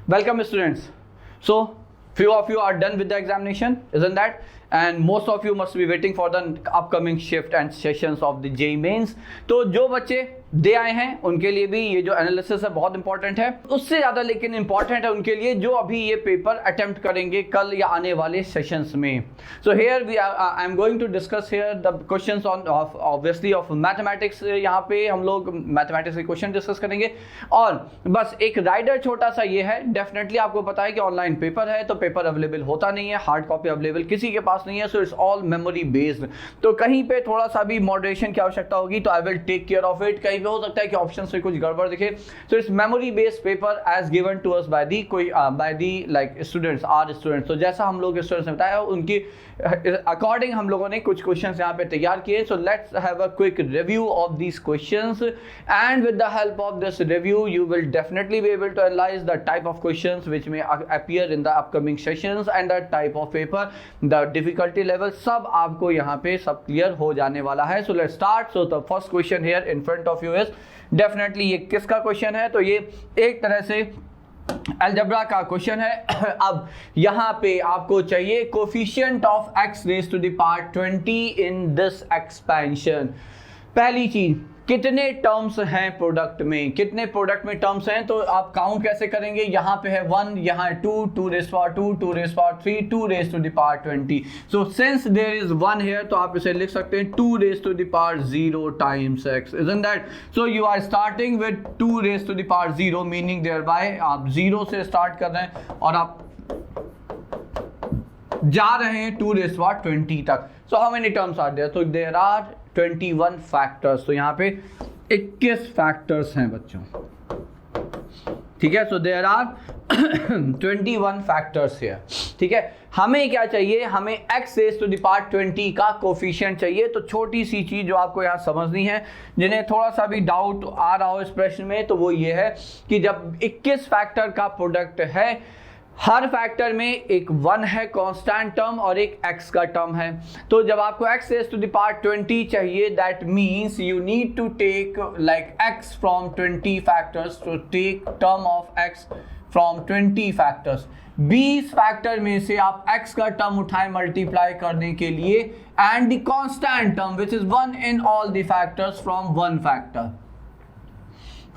Welcome students. So few of you are done with the examination, isn't that? And most of you must be waiting for the upcoming shift and sessions of the JEE Mains. तो जो बच्चे दे आए हैं उनके लिए भी ये जो एनालिसिस है बहुत इंपॉर्टेंट है, उससे ज़्यादा लेकिन इंपॉर्टेंट है उनके लिए जो अभी ये पेपर अटेम्प्ट करेंगे कल या आने वाले सेशंस में. So here I am going to discuss here the questions on obviously of mathematics. यहाँ पे हम लोग मैथमेटिक्स के क्वेश्चन डिस्कस करेंगे और बस एक राइडर छोटा सा ये है, डेफिनेटली आपको पता है कि ऑनलाइन पेपर है तो पेपर अवेलेबल होता नहीं है, हार्ड कॉपी अवेलेबल किसी के पास नहीं है, so it's all memory based. तो कहीं पे थोड़ा सा भी मॉडरेशन की आवश्यकता होगी तो I will take care of it. कहीं पे हो सकता है कि ऑप्शन से कुछ गड़बड़ दिखे. So it's memory based paper as given to us by the like students our students. तो जैसा हम लोग स्टूडेंट्स ने बताया उनकी अकॉर्डिंग हम लोगों ने कुछ क्वेश्चंस यहाँ पे तैयार किए. So let's have a quick review of these questions and with the help of this review you will definitely be able to analyse the type of questions which may appear in the upcoming sessions and the type of paper, the difficulty level, सब आपको यहाँ पे सब clear हो जाने वाला है. So let's start. So the first question here in front of you is definitely ये किसका क्वेश्चन है? तो ये एक तरह से अलजेब्रा का क्वेश्चन है. अब यहाँ पे आपको चाहिए coefficient of x raise to the power 20 in this expansion. पहली चीज कितने टर्म्स हैं प्रोडक्ट में, कितने प्रोडक्ट में टर्म्स हैं तो आप काउंट कैसे करेंगे? यहाँ पे है 1, यहाँ है 2, 2 raise power 2, 2 raise power 3, 2 raise to the power 20. So since there is 1 here तो आप इसे लिख सकते हैं 2 raise to the power 0 times x, isn't that? So you are starting with 2 raise to the power 0 meaning thereby आप 0 से start कर रहे हैं और आप जा रहे हैं 2 रेज़ पावर 20 तक. So how many terms are there? तो देयर आर 21 फैक्टर्स. तो यहाँ पे 21 फैक्टर्स हैं बच्चों, ठीक है. So there are 21 factors here, ठीक है. हमें क्या चाहिए? हमें x raise to the power 20 का कोफिशिएंट चाहिए. तो छोटी सी चीज जो आपको यहाँ समझनी है, जिन्हें थोड़ा सा भी डाउट आ रहा हो इस प्रश्न में, तो वो ये है कि जब 21 फैक्टर का प्रोडक्ट है, हर फैक्टर में एक 1 है कांस्टेंट टर्म और एक x का टर्म है. तो जब आपको x raise to the power 20 चाहिए, that means you need to take like x from 20 factors, to take term of x from 20 factors. 20 factor में से आप x का टर्म उठाएं मल्टीप्लाई करने के लिए and the constant term which is 1 in all the factors from 1 factor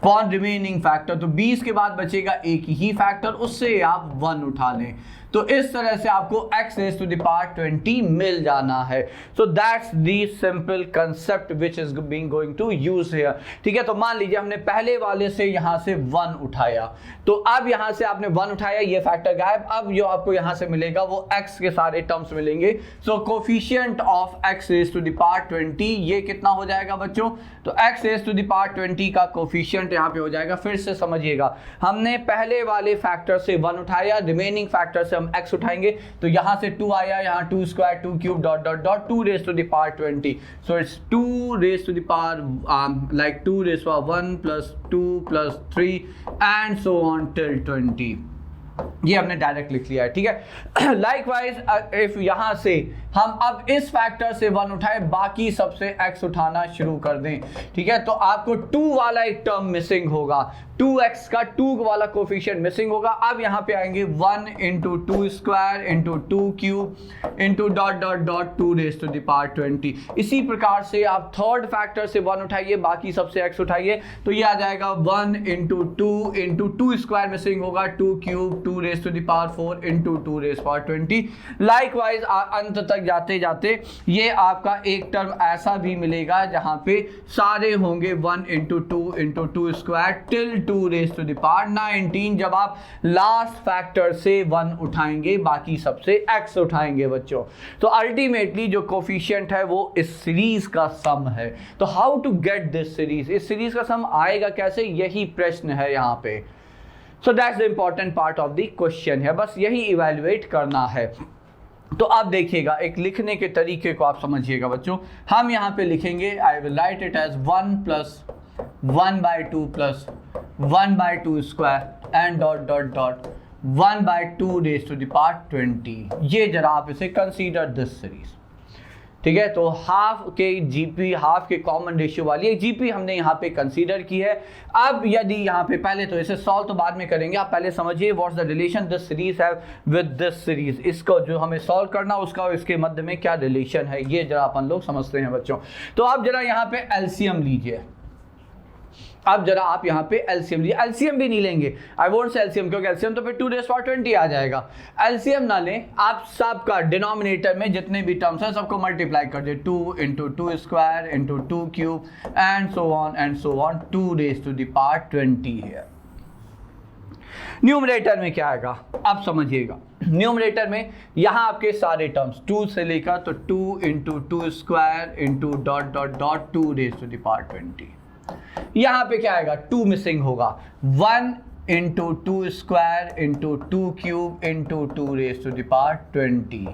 for remaining factor. तो 20 के बाद बचेगा एक ही फैक्टर, उससे आप 1 उठा लें. तो इस तरह से आपको x raise to the power 20 मिल जाना है. So that's the simple concept which is being going to use here, ठीक है. तो मान लीजिए हमने पहले वाले से यहाँ से 1 उठाया, तो अब यहाँ से आपने 1 उठाया, ये फैक्टर गायब. अब जो आपको यहाँ से मिलेगा वो x के सारे टर्म्स मिलेंगे. So coefficient of x raise to the power 20 ये कितना हो जाएगा बच्चों? तो x raise to the power 20 का कोफिशिएंट यहाँ पे हो जाएगा. फिर से समझिएगा, हमने पहले वाले फैक्टर से 1 उठाया, रिमेनिंग फैक्टर से हम x उठाएंगे, तो यहाँ से 2 आया, यहाँ 2 square 2 cube dot dot dot 2 raise to the power 20. So it's 2 raise to the power like 2 raise power 1 plus 2 plus 3 and so on till 20. ये हमने डायरेक्ट लिख लिया है, ठीक है. लाइकवाइज इफ यहाँ से हम अब इस फैक्टर से 1 उठाए, बाकी सबसे x उठाना शुरू कर दें, ठीक है. तो आपको 2 वाला एक टर्म मिसिंग होगा, 2x का 2 वाला कोफिशिएंट मिसिंग होगा. अब यहाँ पे आएंगे 1 into 2 square into 2 cube into dot dot dot 2 raise to the power 20. इसी प्रकार से आप थर्ड फैक्टर से 1 उठाइए, बाकी सबसे x उठाइए, तो ये आ जाएगा 1 इंटू 2 स्क्वायर मिसिंग होगा, 2 cube 2 raise to the power 4 into 2 raise power 20. Likewise अंत तक जाते जाते ये आपका एक टर्म ऐसा भी मिलेगा जहां पे सारे होंगे 1 into 2 square till 2 raise to the power 19. जब आप लास्ट फैक्टर से 1 उठाएंगे, बाकी सबसे x उठाएंगे बच्चों. तो अल्टीमेटली जो कोफिशिएंट है वो इस सीरीज का सम है. तो how to get this series? इस सीरीज का सम आएगा कैसे, यही प्रश्न है यहाँ पे. So that's the important part of the question है, बस यही इवेल्युएट करना है. तो आप देखिएगा, एक लिखने के तरीके को आप समझिएगा बच्चों. हम यहाँ पे लिखेंगे, I will write it as 1 plus 1/2 plus 1/2 square and dot dot dot 1/2 raise to the power 20. ये जरा आप इसे कंसीडर दिस सीरीज. ठीक है, तो हाफ के जीपी, हाफ के कॉमन रेशियो वाली एक जीपी हमने यहाँ पे कंसीडर की है। अब यदि यहाँ पे पहले तो इसे सॉल्व तो बाद में करेंगे, आप पहले समझिए what's the relation this series have with this series. इसको जो हमें सॉल्व करना उसका और इसके मध्य में क्या रिलेशन है, ये जरा अपन लोग समझते हैं बच्चों। तो आप जरा यहाँ पे एलसीएम लीजिए, अब जरा आप यहाँ पे एलसीएम लीजिए। एलसीएम भी नहीं लेंगे, आई वोंट से एलसीएम, क्योंकि एलसीएम तो फिर 2⁻20 आ जाएगा। एलसीएम ना लें, आप सबका डिनोमिनेटर में जितने भी टर्म्स हैं सबको मल्टीप्लाई कर दे, 2 × 2² × 2³ एंड सो ऑन 2⁻20 है। न्यूमरेटर में क्या आएगा आप समझिएगा। न्यूमरेटर में यहाँ आपके सारे टर्म्स 2 से लेकर तो 2 × 2² × 2⁻20। यहाँ पे क्या आएगा, 2 मिसिंग होगा, 1 × 2² × 2³ × 2⁻20।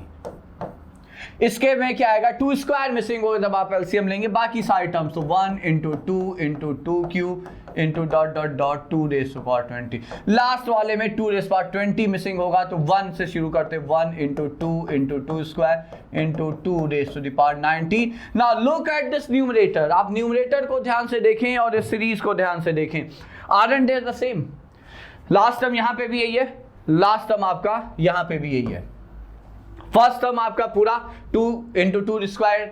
इसके में क्या आएगा, 2² मिसिंग होगा जब आप एलसीएम लेंगे, बाकी सारे टर्म्स तो 1 × 2 × 2³ × 2⁻20। लास्ट वाले में 2⁻20 मिसिंग होगा, तो 1 से शुरू करते 1 × 2 × 2² × 2⁻90। Now look at this numerator, आप न्यूमरेटर को ध्यान से देखें और इस सीरीज को ध्यान से देखें। आरएंड दे द सेम, लास्ट टर्म यहाँ पे भी यही है, लास्ट टर्म आपका यहाँ पे भी यही है। फर्स्ट टर्म आपका पूरा 2 ×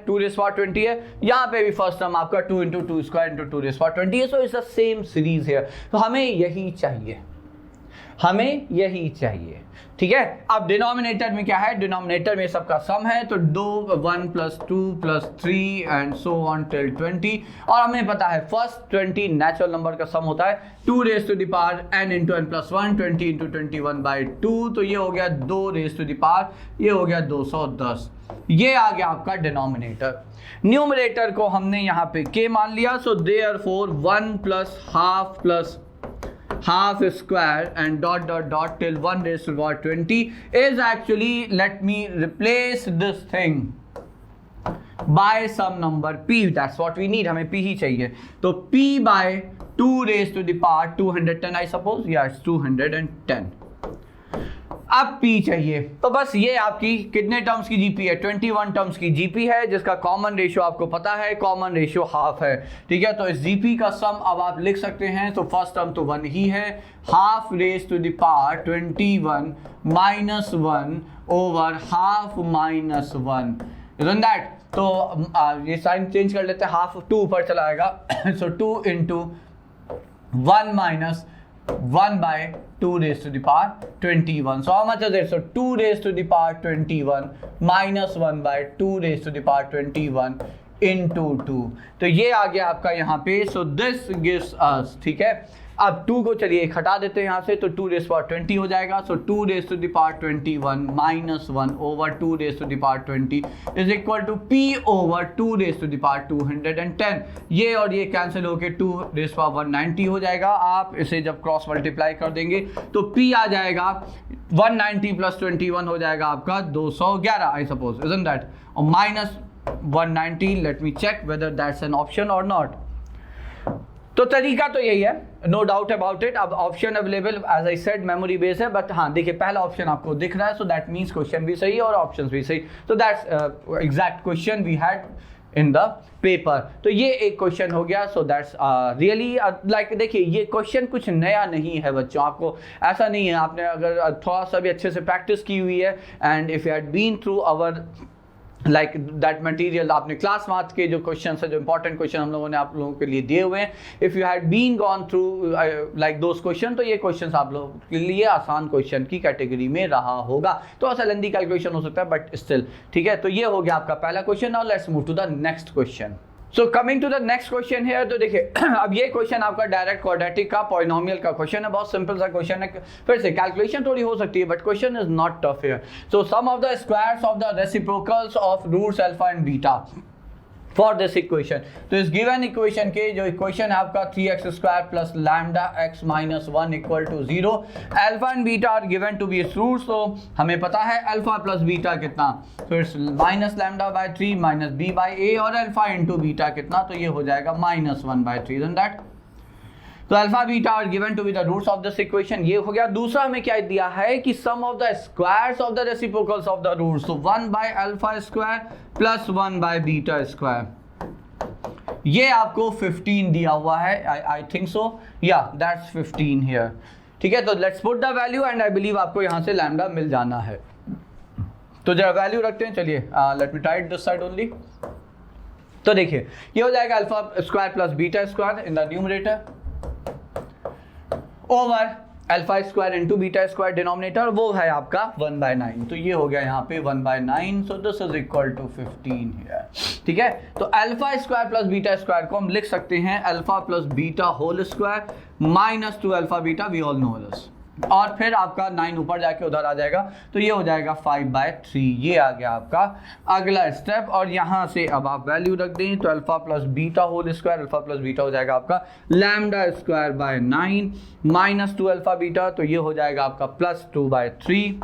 2² है, यहाँ पे भी फर्स्ट टर्म आपका 2 × 2² × 2⁻20 है। So it's the same series है, तो हमें यही चाहिए, हमें यही चाहिए, ठीक है। अब डिनोमिनेटर में क्या है, डिनोमिनेटर में सबका सम है, तो 2 1 + 2 + 3 एंड सो ऑन टिल 20। और हमें पता है फर्स्ट 20 नेचुरल नंबर का सम होता है 2n × n + 1 20 × 21/2, तो ये हो गया 2 ये हो गया 210। ये आ गया आपका डिनोमिनेटर। न्यूमरेटर को हमने यहाँ पे k मान लिया, so therefore 1 + half square and ... till 1⁻20 is actually, let me replace this thing by some number p, that's what we need, हमें p ही चाहिए, तो p by 2⁻210 I suppose, yes 210। अब p चाहिए, तो बस ये आपकी कितने टर्म्स की जीपी है, 21 टर्म्स की जीपी है, जिसका कॉमन रेशियो आपको पता है, कॉमन रेशियो हाफ है, ठीक है। तो इस जीपी का सम अब आप लिख सकते हैं, तो फर्स्ट टर्म तो 1 ही है, ½ ⁻21 - 1 over ½ - 1, isn't that? तो ये साइन चेंज कर लेते हैं, हाफ 2 ऊपर चला आएगा, सो 2 × 1 - 1/2⁻21. So how much is it? So 2⁻21 - 1/2⁻21 into 2. तो ये आ गया आपका यहाँ पे. So this gives us, ठीक है. अब 2 को चलिए एक हटा देते हैं यहाँ से, तो 2⁻20 हो जाएगा. So 2⁻21 - 1 over 2⁻20 is equal to P over 2⁻210. ये और ये कैंसिल होके 2⁻190 हो जाएगा. आप इसे जब क्रॉस मल्टीप्लाई कर देंगे तो P आ जाएगा 190 + 21 हो जाएगा आपका 211 आई सपोज, इजंट दैट, और -190. Let me check whether that's an option or not. तो तरीका तो यही है, नो डाउट अबाउट इट. अब option available as I said memory base है, बट हाँ देखिए पहला ऑप्शन आपको दिख रहा है, सो दैट मीन्स क्वेश्चन भी सही है और ऑप्शंस भी सही. तो that's exact question we had in the paper. तो ये एक क्वेश्चन हो गया. सो दैट्स रियली लाइक, देखिए ये क्वेश्चन कुछ नया नहीं है बच्चों. आपको ऐसा नहीं है, आपने अगर थोड़ा सा भी अच्छे से प्रैक्टिस की हुई है and if you had been through our like that material, आपने क्लास मैथ के जो क्वेश्चन है, जो इंपॉर्टेंट क्वेश्चन हम लोगों ने आप लोगों के लिए दिए हुए हैं, if you had been gone through like those question, तो ये क्वेश्चन आप लोगों के लिए आसान क्वेश्चन की कैटेगरी में रहा होगा. तो ऐसा लेंदी कैलकुलेशन हो सकता है बट स्टिल ठीक है. तो ये हो गया आपका पहला question. Now let's move to the next question. So coming to the next question है. तो देखिए अब ये क्वेश्चन आपका डायरेक्ट क्वाड्रेटिक का पॉलिनोमियल का क्वेश्चन है. बहुत सिंपल सा क्वेश्चन है. फिर से कैलकुलेशन थोड़ी हो सकती है but question is not tough here. So sum of the squares of the reciprocals of roots alpha and beta for this equation. तो इस गिवन इक्वेशन के जो इक्वेशन है आपका 3x² + λx - 1 = 0. Alpha and beta are given to be its roots. तो हमें पता है अल्फा प्लस बीटा कितना, तो इट्स -λ/3 - b/a, और अल्फा इंटू बीटा कितना, तो ये हो जाएगा -1/3. एंड दैट तो alpha beta are given to be the roots of this equation, ये हो गया। दूसरा हमें क्या दिया है कि sum of the squares of the reciprocals of the roots, तो 1 by alpha square plus 1 by beta square, ये आपको 15 दिया हुआ है, आई थिंक सो, या दैट्स 15 हियर। ठीक है, तो let's put the value and I believe आपको यहां से लैम्डा मिल जाना है। तो जरा वैल्यू रखते हैं, चलिए let me right this side only. तो देखिए ये हो जाएगा alpha square plus beta square in the numerator over alpha square into beta square denominator, वो है आपका 1/9। तो ये हो गया यहाँ पे 1/9, so this is equal to 15 here. ठीक है, तो alpha square plus beta square को हम लिख सकते हैं alpha plus beta whole square minus 2 alpha beta, we all know this, और फिर आपका 9 ऊपर जाके उधर आ जाएगा, तो ये हो जाएगा 5/3। ये आ गया आपका अगला स्टेप, और यहाँ से अब आप वैल्यू रख दें, तो alpha plus beta whole square, alpha plus beta हो जाएगा आपका lambda square by 9 minus 2 alpha beta, तो ये हो जाएगा आपका प्लस 2/3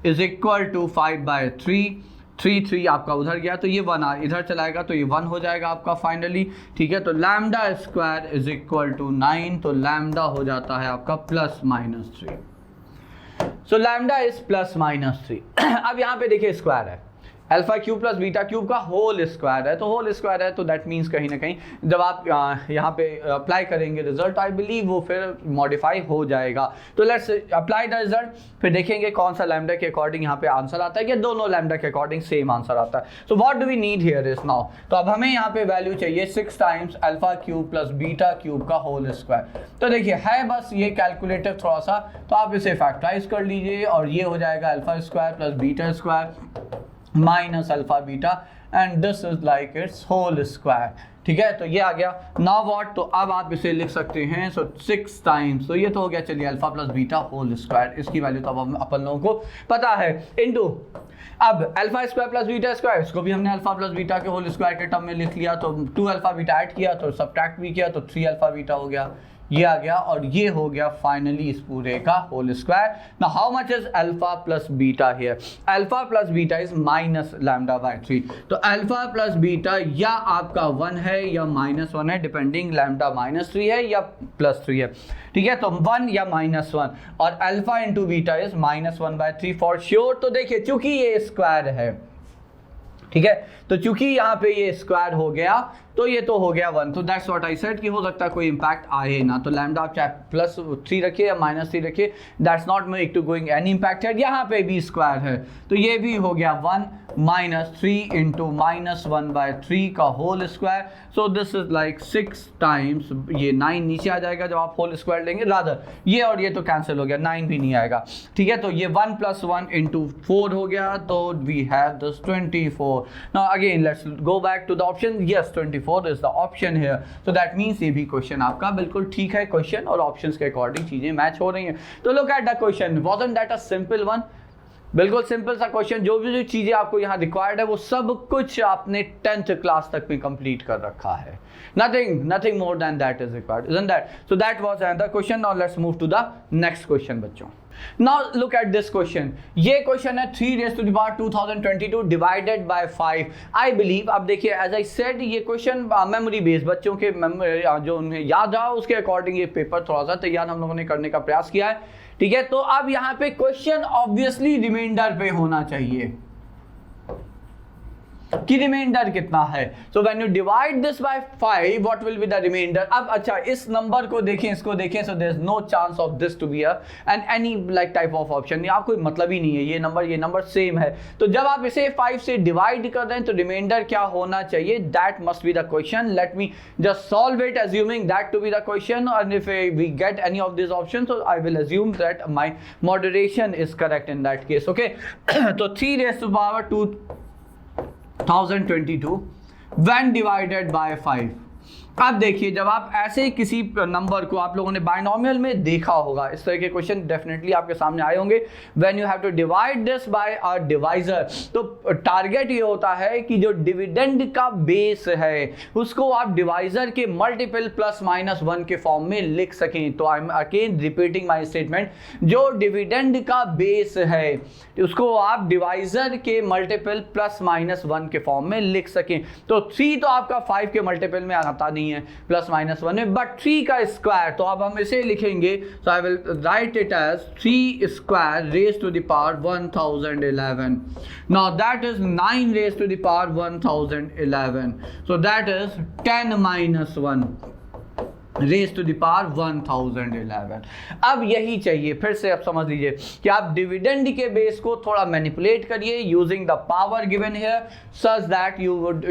इज इक्वल टू 5/3। 3 आपका उधर गया, तो ये 1 इधर चलाएगा, तो ये 1 हो जाएगा आपका फाइनली। ठीक है, तो lambda square is equal to 9, तो लैम्डा हो जाता है आपका +-3। So lambda is +-3। अब यहाँ पे देखिए स्क्वायर है, alpha cube plus beta cube का होल स्क्वायर है, तो होल स्क्वायर है, तो दैट मीन्स कहीं ना कहीं जब आप यहाँ पे अप्लाई करेंगे रिजल्ट, आई बिलीव वो फिर मॉडिफाई हो जाएगा। तो लेट्स अप्लाई द रिजल्ट, फिर देखेंगे कौन सा लैम्डा के अकॉर्डिंग यहाँ पे आंसर आता है, या दोनों लैम्डा के अकॉर्डिंग सेम आंसर आता है। So what do we need here is now, तो अब हमें यहाँ पे वैल्यू चाहिए 6 times alpha cube plus beta cube का होल स्क्वायर। तो देखिए है बस ये कैलकुलेटर थोड़ा सा, तो आप इसे फैक्टराइज कर लीजिए, और ये हो जाएगा alpha square plus beta square minus alpha beta, and this is like its whole square. ठीक है, तो ये आ गया। नाउ व्हाट, तो अब आप इसे लिख सकते हैं, सो 6 टाइम्स, तो ये तो हो गया चलिए alpha plus beta whole square, इसकी वैल्यू तो अब अपन लोगों को पता है, इनटू अब alpha square plus beta square, इसको भी हमने अल्फा प्लस बीटा के होल स्क्वायर के टर्म में लिख लिया, तो 2 अल्फा बीटा ऐड किया, तो सब्ट्रैक्ट भी किया, तो 3 अल्फा बीटा हो गया, ये आ गया, और ये हो गया फाइनली इस पूरे का whole square. Now how much is alpha plus beta here, alpha plus beta is minus lambda by 3, तो अल्फा प्लस बीटा या आपका 1 है या -1 है, डिपेंडिंग लैम्डा -3 है या +3 है। ठीक है, तो 1 या -1, और alpha into beta is -1/3 for sure. तो देखिए चूंकि ये स्क्वायर है, ठीक है, तो चूंकि यहाँ पे ये स्क्वायर हो गया, तो ये तो हो गया 1, तो दैट्स व्हाट आई सेड कि हो सकता है कोई इंपैक्ट आए ना, तो लैम्डा आप चाहे +3 रखिए या -3 रखिए, that's not make to going any impact है। यहाँ पे भी स्क्वायर है, तो ये भी हो गया 1 -3 इंटू -1/3 का whole square, so this is like 6 times, ये 9 नीचे आ जाएगा जब आप होल स्क्वायर लेंगे, रादर ये और ये तो कैंसिल हो गया, 9 भी नहीं आएगा। ठीक है, तो ये 1 + 1 इंटू 4 हो गया, तो we have this 24। Now again let's go back to the option, yes 24 is the option here, so that means ये भी क्वेश्चन आपका बिल्कुल ठीक है, क्वेश्चन और ऑप्शंस के अकॉर्डिंग चीजें मैच हो रही हैं। तो look at the question, wasn't that a simple one, बिल्कुल सिंपल सा क्वेश्चन, जो भी चीजें आपको यहाँ रिक्वायर्ड है वो सब कुछ आपने 10th क्लास तक में कंप्लीट कर रखा है, nothing more than that is required, isn't that? So that was another question. Now let's move to the next question बच्चों। Now look at this question, ये क्वेश्चन है 3⁻2022 डिवाइडेड बाय 5। आई बिलीव, अब देखिए as I said ये question memory based, बच्चों के जो उन्हें याद रहा उसके अकॉर्डिंग ये पेपर थोड़ा सा तैयार हम लोगों ने करने का प्रयास किया है। ठीक है, तो अब यहाँ पे क्वेश्चन ऑब्वियसली रिमाइंडर पे होना चाहिए कि रिमाइंडर कितना है। So when you divide this by 5 what will be the remainder. अब अच्छा इस नंबर को देखें, इसको देखें, so there is no chance of this to be and any like type of option, आप कोई मतलब ही नहीं है, ये नंबर सेम है। तो जब आप इसे 5 से डिवाइड कर रहे हैं तो रिमाइंडर क्या होना चाहिए, that must be the question. Let me just solve it assuming that to be the question, and if we get any of this option so I will assume that my moderation is correct in that case, okay? तो 3⁻2022 when divided by 5। अब देखिए जब आप ऐसे किसी number को आप लोगों ने बाइनोमियल में देखा होगा, इस तरह के क्वेश्चन डेफिनेटली आपके सामने आए होंगे। When you have to divide this by a divisor, तो टारगेट ये होता है कि जो डिविडेंड का बेस है उसको आप डिवाइजर के मल्टीपल +-1 के फॉर्म में लिख सकें। तो I am again repeating my statement, जो डिविडेंड का बेस है उसको आप डिवाइजर के मल्टीपल +-1 के फॉर्म में लिख सकें। तो 3 तो आपका 5 के मल्टीपल में आता नहीं, नहीं है प्लस माइनस 1 में, बट 3 का स्क्वायर, तो अब हम इसे लिखेंगे, so I will write it as 3 square raise to the power 1011. Now that is 9 raise to the power 1011, so that is 10 minus 1 raise to the power 1011. अब यही चाहिए, फिर से आप समझ लीजिए कि आप डिविडेंड के बेस को थोड़ा मैनिपुलेट करिए using the power given here such that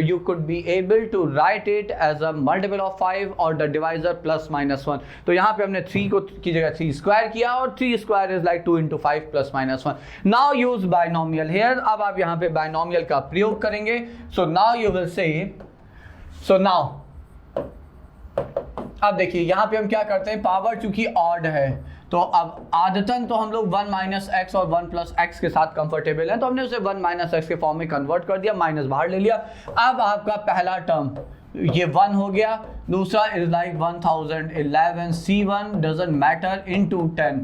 you could be able to write it as a multiple of 5 और द डिवाइजर प्लस माइनस 1. तो यहाँ पे हमने 3 को की जगह 3 स्क्वायर किया और 3 square is like 2 into 5 plus minus 1. Now use binomial here. अब आप यहाँ पे बाइनोमियल का प्रयोग करेंगे. So now you will say, so now अब देखिए यहाँ पे हम क्या करते हैं, पावर चूंकि ऑड है तो अब आदतन तो हम लोग 1 माइनस एक्स और 1 प्लस एक्स के साथ कंफर्टेबल हैं, तो हमने उसे 1 माइनस एक्स के फॉर्म में कन्वर्ट कर दिया, माइनस बाहर ले लिया. अब आपका पहला टर्म ये 1 हो गया, दूसरा is like 1011 C1 doesn't matter into 10.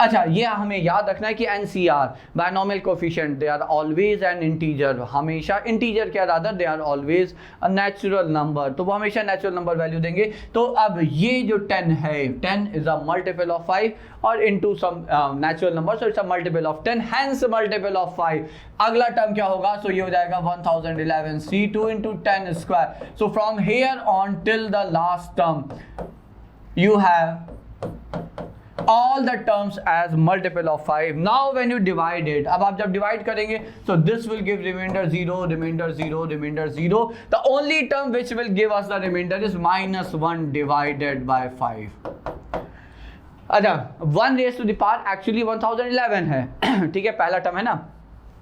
अच्छा, ये हमें याद रखना है कि NCR binomial coefficient they are always an integer, हमेशा इंटीजर क्या rather they are always a natural number, तो वो हमेशा नेचुरल नंबर वैल्यू देंगे. तो अब ये जो 10 है, 10 इज अ मल्टीपल ऑफ 5 और into some natural number, so it's a multiple of 10, hence multiple of 5. अगला टर्म क्या होगा, सो ये हो जाएगा 1011 C2 into 10 square. So from here on till the last term you have all the terms as multiple of 5. Now when you divide it, अब आप जब divide करेंगे, so this will give remainder 0, remainder 0, remainder 0. The only term which will give us the remainder is minus 1 divided by 5. अच्छा, 1 raised to the power actually 1011 है. ठीक है, पहला term है ना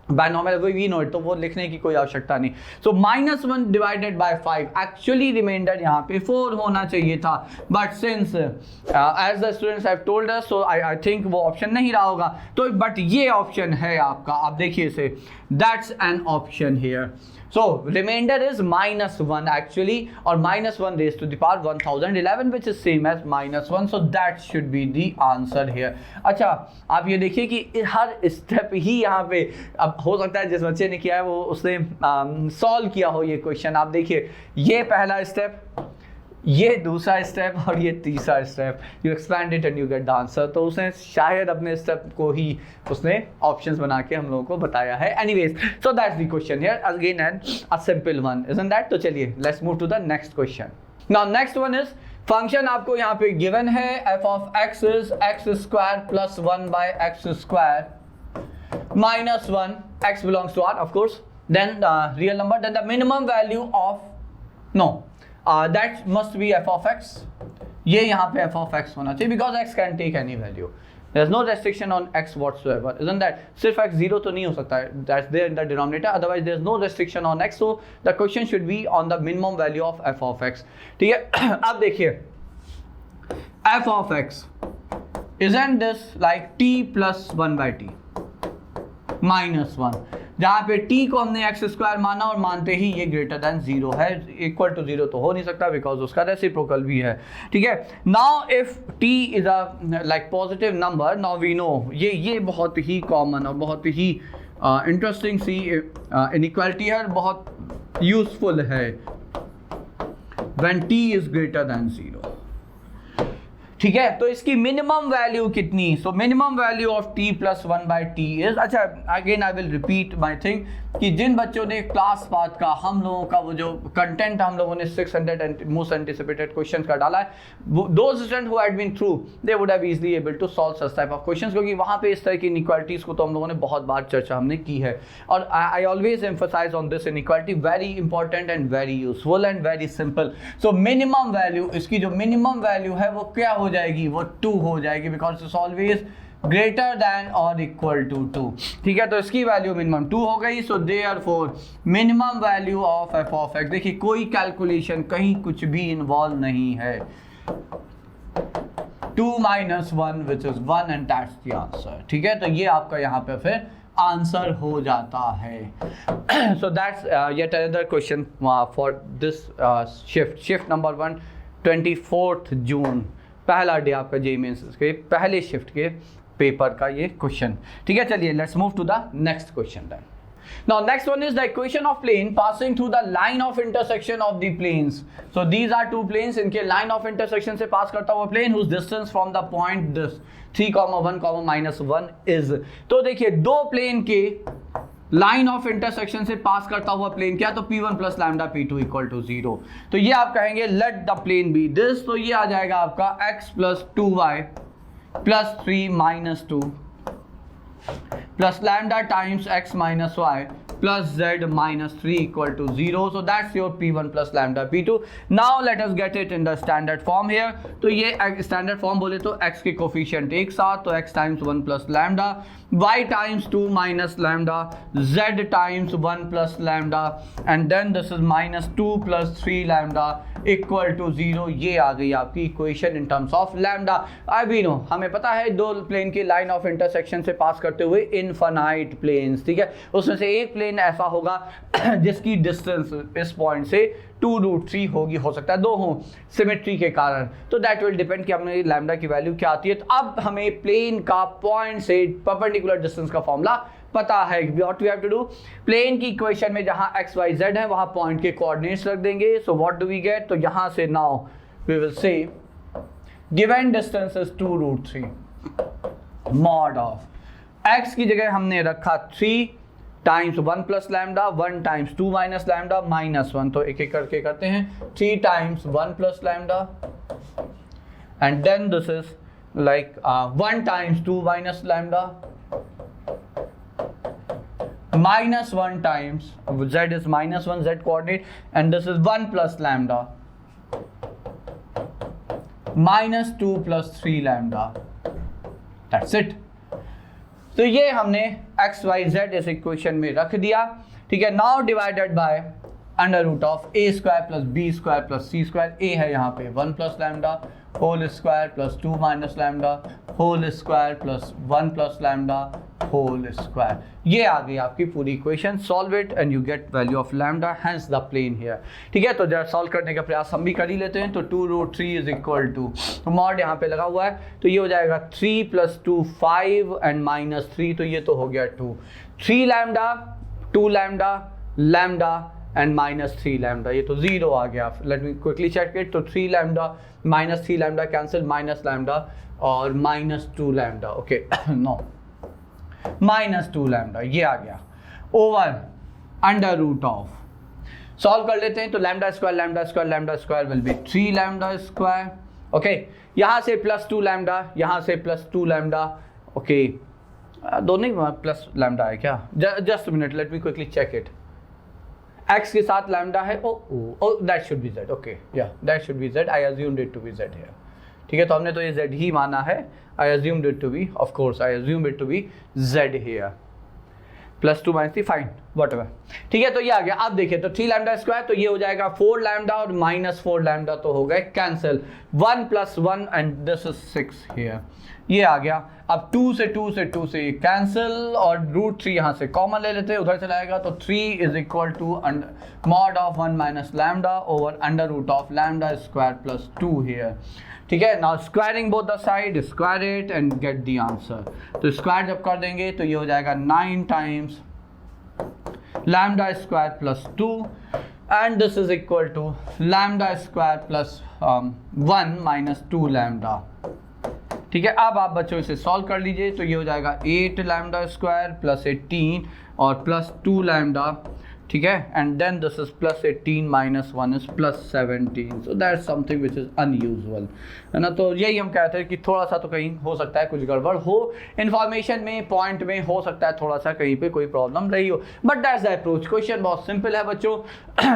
बाइनोमियल, वी नो इट, तो वो लिखने की कोई आवश्यकता नहीं. So minus 1 divided by 5, actually reminder यहाँ पे 4 होना चाहिए था, but since as the students have told us, so I think वो ऑप्शन नहीं रहा होगा, तो बट ये ऑप्शन है आपका, आप देखिए इसे, that's an option here. So remainder is minus 1 actually, or minus 1 raised to the power 1011, which is same as minus 1. So that should be the answer here. अच्छा, आप ये देखिए कि हर स्टेप ही यहाँ पे, अब हो सकता है जिस बच्चे ने किया है वो उसने सॉल्व किया हो ये क्वेश्चन. आप देखिए, ये पहला स्टेप, ये दूसरा स्टेप और ये तीसरा step, you expand it and you gate the answer. तो उसने शायद अपने स्टेप को ही उसने ऑप्शंस बना के हम लोगों को बताया है. Anyways, so that's the question here again and a simple one, isn't that? तो चलिए let's move to the next question. Now next one is, function आपको यहाँ पे गिवन है, f of x is x square plus 1 by x square minus 1, x belongs to R of course, then the real number, then the minimum value of, no, that must be f of x. ये यहाँ पे f of x होना चाहिए because x can take any value. There is no restriction on x whatsoever, isn't that? सिर्फ x 0 तो नहीं हो सकता है, that's there in the denominator, otherwise there is no restriction on x, so the question should be on the minimum value of f of x. ठीक है, अब देखिए f of x, isn't this like t plus 1 by t minus 1, जहाँ पे t को हमने x square माना और मानते ही ये ग्रेटर देन 0 है, इक्वल टू 0 तो हो नहीं सकता बिकॉज उसका रेसिप्रोकल भी है. ठीक है, now if t is a like positive number, now we know ये बहुत ही कॉमन और बहुत ही इंटरेस्टिंग सी इनइक्वालिटी है, बहुत यूजफुल है. When t is greater than 0, ठीक है, तो इसकी मिनिमम वैल्यू कितनी, so minimum value of t plus 1 by t is, अच्छा again I will repeat my thing, कि जिन बच्चों ने क्लास पाथ का हम लोगों का वो जो कंटेंट हम लोगों ने 600 मोस्ट एंटिसिपेटेड क्वेश्चंस का डाला है, those student who had been through they would have easily able to solve such type of questions, क्योंकि वहाँ पे इस तरह की इनइक्वालिटीज को तो हम लोगों ने बहुत बार चर्चा हमने की है. और I always emphasize on this inequality, very important and very useful and very simple. So minimum value, इसकी जो मिनिमम वैल्यू है वो क्या हो जाएगी, वो 2 हो जाएगी, because it's always greater than और इक्वल टू 2. ठीक है, तो इसकी वैल्यू मिनिमम 2 हो गई. So therefore minimum value of f of x, देखिए कोई कैलकुलेशन कहीं कुछ भी इन्वॉल्व नहीं है, 2 minus 1 which is 1 and that's the answer. ठीक है, तो ये आपका यहाँ पे फिर आंसर हो जाता है. so that's yet another question for this shift number 1, 24th June, पहला डे आपका जेईई मेंस के पहले शिफ्ट के पेपर का ये क्वेश्चन. ठीक है, चलिए let's move to the next question then. Now next one is the equation of plane passing through the line of intersection of the planes. So these are two planes, इनके line of intersection से pass करता हुआ plane whose distance from the point this 3, 1, -1 is. तो देखिए दो plane के line of intersection से पास करता हुआ प्लेन क्या, तो P1 plus lambda P2 equal to 0. तो ये आप कहेंगे let the plane be this, तो ये आ जाएगा आपका x plus 2y plus 3 minus 2 plus lambda times x minus y plus z minus 3 equal to 0. So that's your P1 plus lambda P2. Now let us get it in the standard form here. तो ये standard form बोले तो x के coefficient एक साथ, तो x times 1 plus lambda, y times 2 minus lambda, z times 1 plus lambda, and then this is minus 2 plus 3 lambda equal to 0. ये आ गई आपकी equation in terms of lambda. अभी नो हमें पता है दो प्लेन की लाइन ऑफ इंटरसेक्शन से पास करते हुए इनफाइनाइट प्लेन्स, ठीक है, उसमें से एक प्लेन ऐसा होगा जिसकी डिस्टेंस इस पॉइंट से 2√3 होगी, हो सकता है दो हो सिमेट्री के कारण, तो दैट विल डिपेंड कि हमने लैम्डा की वैल्यू क्या आती है. तो अब हमें प्लेन का पॉइंट से परपेंडिकुलर डिस्टेंस का फॉर्मूला पता है. What we have to do, plane की इक्वेशन में जहां x y z है वहां पॉइंट के कोऑर्डिनेट्स रख देंगे. So what do we get, तो यहां से now we will say given distance is 2√3 mod of x की जगह हमने रखा 3 times 1 plus lambda, 1 times 2 minus lambda minus 1, तो एक एक करके करते हैं. 3 times 1 plus lambda and then this is like 1 times 2 minus lambda minus 1 times z is minus 1 z coordinate, and this is 1 plus lambda minus 2 plus 3 lambda. That's it. तो ये हमने x y z इस equation में रख दिया, ठीक है. Now divided by under root of a square plus b square plus c square. a है यहाँ पे 1 plus lambda whole square plus 2 minus lambda whole square plus 1 plus lambda whole square. ये आ गई आपकी पूरी equation. Solve it and you get value of lambda, hence the plane here, ठीक है. तो जरा सॉल्व करने का प्रयास हम भी कर ही लेते हैं. तो 2√3 इज इक्वल टू, तो मॉड यहाँ पे लगा हुआ है, तो ये हो जाएगा 3 प्लस 2 5 एंड माइनस 3, तो ये तो हो गया 2. 3 lambda 2 lambda lambda and minus 3 lambda, ये तो 0 आ गया. Let me quickly check it. तो 3 lambda minus 3 lambda cancel, minus lambda और minus 2 lambda, okay no minus 2 lambda, ये आ गया over under root of. Solve कर लेते हैं. तो lambda square will be 3 lambda square, okay. यहाँ से प्लस 2 लैम्डा, यहाँ से प्लस 2 लैम्डा, ओके. दोनों प्लस लैम्डा है क्या, just minute let me quickly check it. x के साथ लैम्डा है, oh that should be z, okay या that should be z. I assumed it to be z here, ठीक है. तो हमने तो ये z ही माना है. I assumed it to be, of course I assumed it to be z here. Plus 2 minus 3 fine whatever, ठीक है. तो ये आ गया. अब देखिए तो 3 लैम्डा स्क्वायर, तो ये हो जाएगा 4 लैम्डा और माइनस 4 लैम्डा, तो हो गए cancel. 1 plus 1 and this is 6 here, ये आ गया. अब 2 से ये कैंसिल और √3 यहाँ से कॉमन ले लेते हैं, उधर चला आएगा. तो 3 is equal to mod of 1 minus lambda over under root of lambda square plus 2 here, ठीक है. Now squaring both the side, square it and get the answer. तो स्क्वायर जब कर देंगे तो ये हो जाएगा 9 times lambda square plus 2 and this is equal to lambda square plus 1 minus 2 lambda, ठीक है. अब आप बच्चों इसे सॉल्व कर लीजिए. तो ये हो जाएगा 8 लैम्डा स्क्वायर प्लस 18 और प्लस 2 लैम्डा, ठीक है. And then this is plus 18 minus 1 is plus 17. So that's something which is unusual, है ना. तो यही हम कहते हैं कि थोड़ा सा तो कहीं हो सकता है कुछ गड़बड़ हो इन्फॉर्मेशन में, पॉइंट में हो सकता है थोड़ा सा कहीं पे कोई प्रॉब्लम रही हो, but that's the approach. Question बहुत सिंपल है बच्चों.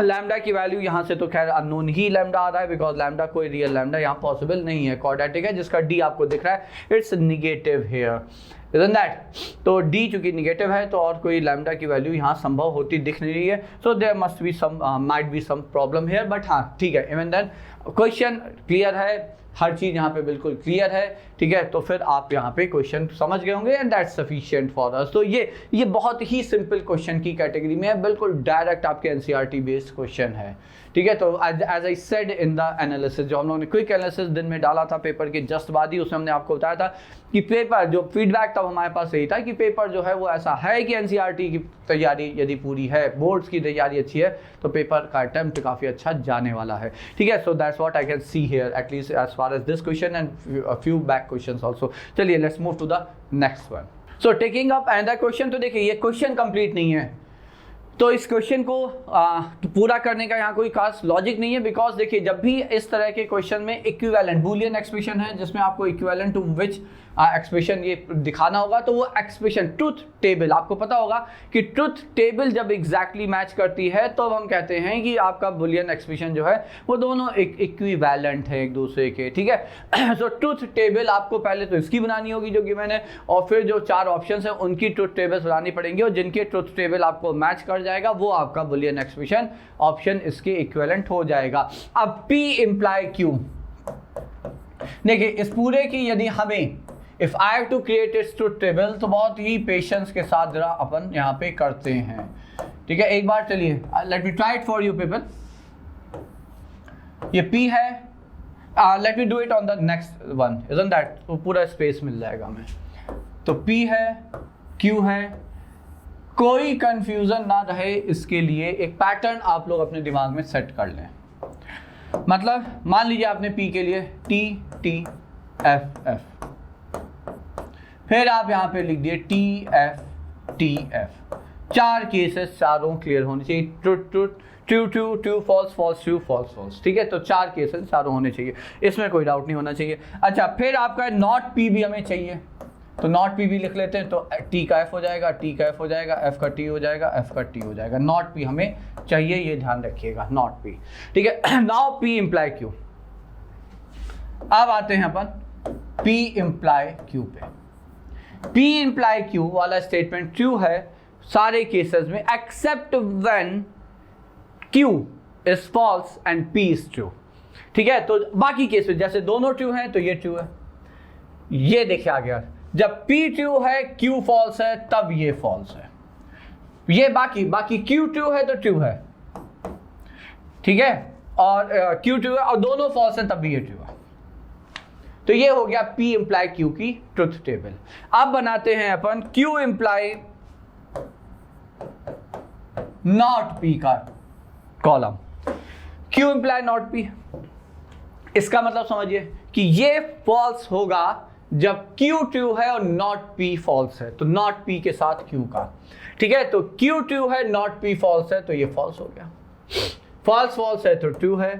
लैम्डा की वैल्यू यहाँ से तो खैर अननोन ही लैम्डा आ रहा है, बिकॉज लैम्डा कोई रियल लैम्डा यहाँ पॉसिबल नहीं है. क्वाड्रेटिक है जिसका डी आपको दिख रहा है, it's negative here, isn't that? तो d चूंकि निगेटिव है तो और कोई लैम्डा की वैल्यू यहाँ संभव होती दिख नहीं रही है. So there must be some might be some problem here, but हाँ ठीक है. इवन देन क्वेश्चन क्लियर है, हर चीज़ यहाँ पे बिल्कुल क्लियर है, ठीक है, तो फिर आप यहाँ पे क्वेश्चन समझ गए होंगे and that's sufficient for us. तो ये बहुत ही सिंपल क्वेश्चन की कैटेगरी में है, बिल्कुल डायरेक्ट आपके एनसीईआरटी बेस्ड क्वेश्चन है, ठीक है। तो as I said in the analysis, जो हम लोगों ने क्विक एनालिसिस दिन में डाला था पेपर के जस्ट बाद ही, उसमें हमने आपको बताया था कि पेपर जो फीडबैक तब हमारे पास यही था कि पेपर जो है वो ऐसा है कि एनसीईआरटी की तैयारी यदि पूरी है, बोर्ड्स की तैयारी अच्छी है, तो पेपर का अटेम्प्ट काफ़ी अच्छा जाने वाला है, ठीक है। So that's what I can see here at least as far as this question and a few back questions also. चलिए let's move to the next one. So taking up another question, तो देखिए ये क्वेश्चन कंप्लीट नहीं है, तो इस question को पूरा करने का यहाँ कोई खास लॉजिक नहीं है, बिकॉज देखिए जब भी इस तरह के क्वेश्चन में इक्विवेलेंट बूलियन एक्सप्रेशन है जिसमें आपको इक्विवेलेंट टू विच एक्सप्रेशन ये दिखाना होगा, तो वो एक्सप्रेशन ट्रुथ टेबल, आपको पता होगा कि ट्रुथ टेबल जब एग्जैक्टली मैच करती है तो हम कहते हैं कि आपका बूलियन एक्सप्रेशन जो है वो दोनों इक्विवेलेंट है एक दूसरे के, ठीक है। सो ट्रुथ टेबल आपको पहले तो इसकी बनानी होगी जो गिवन है, और फिर जो 4 ऑप्शन है उनकी ट्रुथ टेबल्स बनानी पड़ेंगी, और जिनके ट्रुथ टेबल आपको मैच कर जाएगा वो आपका बूलियन एक्सप्रेशन ऑप्शन इसके इक्विवेलेंट हो जाएगा। अब P इम्प्लाई Q, देखिए इस पूरे की यदि हमें if I have to create its truth table, तो बहुत ही पेशेंस के साथ जरा अपन यहाँ पे करते हैं, ठीक है। एक बार चलिए let me try it for you people. ये P है, let me do it on the next one, isn't that, तो पूरा स्पेस मिल जाएगा हमें। तो P है, Q है, कोई कंफ्यूजन ना रहे इसके लिए एक पैटर्न आप लोग अपने दिमाग में सेट कर लें। मतलब मान लीजिए आपने P के लिए T T F F, फिर आप यहाँ पे लिख दिए T F T F, 4 cases चारों क्लियर होने चाहिए, true true true true true false false true false false, ठीक है। तो 4 केसेस चारों होने चाहिए, इसमें कोई डाउट नहीं होना चाहिए। अच्छा, फिर आपका नॉट P भी हमें चाहिए, तो नॉट P भी लिख लेते हैं, तो T का F हो जाएगा, T का F हो जाएगा, F का T हो जाएगा, F का T हो जाएगा, नॉट P हमें चाहिए, ये ध्यान रखिएगा, नॉट P, ठीक है। Now P imply Q। अब आते हैं अपन P इम्प्लाई Q पे। P इम्प्लाई Q वाला स्टेटमेंट ट्रू है सारे केसेस में except when Q is false and P is true, ठीक है। तो बाकी केस में जैसे दोनों ट्रू हैं तो ये ट्रू है, ये देखिए आ गया, जब P ट्रू है Q फॉल्स है तब ये फॉल्स है, ये बाकी Q ट्रू है तो ट्रू है, ठीक है, और Q ट्रू है और दोनों फॉल्स हैं तब भी ये ट्रू है। तो ये हो गया P इम्प्लाई Q की ट्रुथ टेबल। अब बनाते हैं अपन Q इम्प्लाई नॉट P का column. Q imply not P, इसका मतलब समझिए कि ये फॉल्स होगा जब Q ट्रू है और नॉट P फॉल्स है, तो नॉट P के साथ Q का, ठीक है। तो Q ट्रू है नॉट P फॉल्स है, तो ये फॉल्स हो गया, फॉल्स फॉल्स है तो ट्रू है,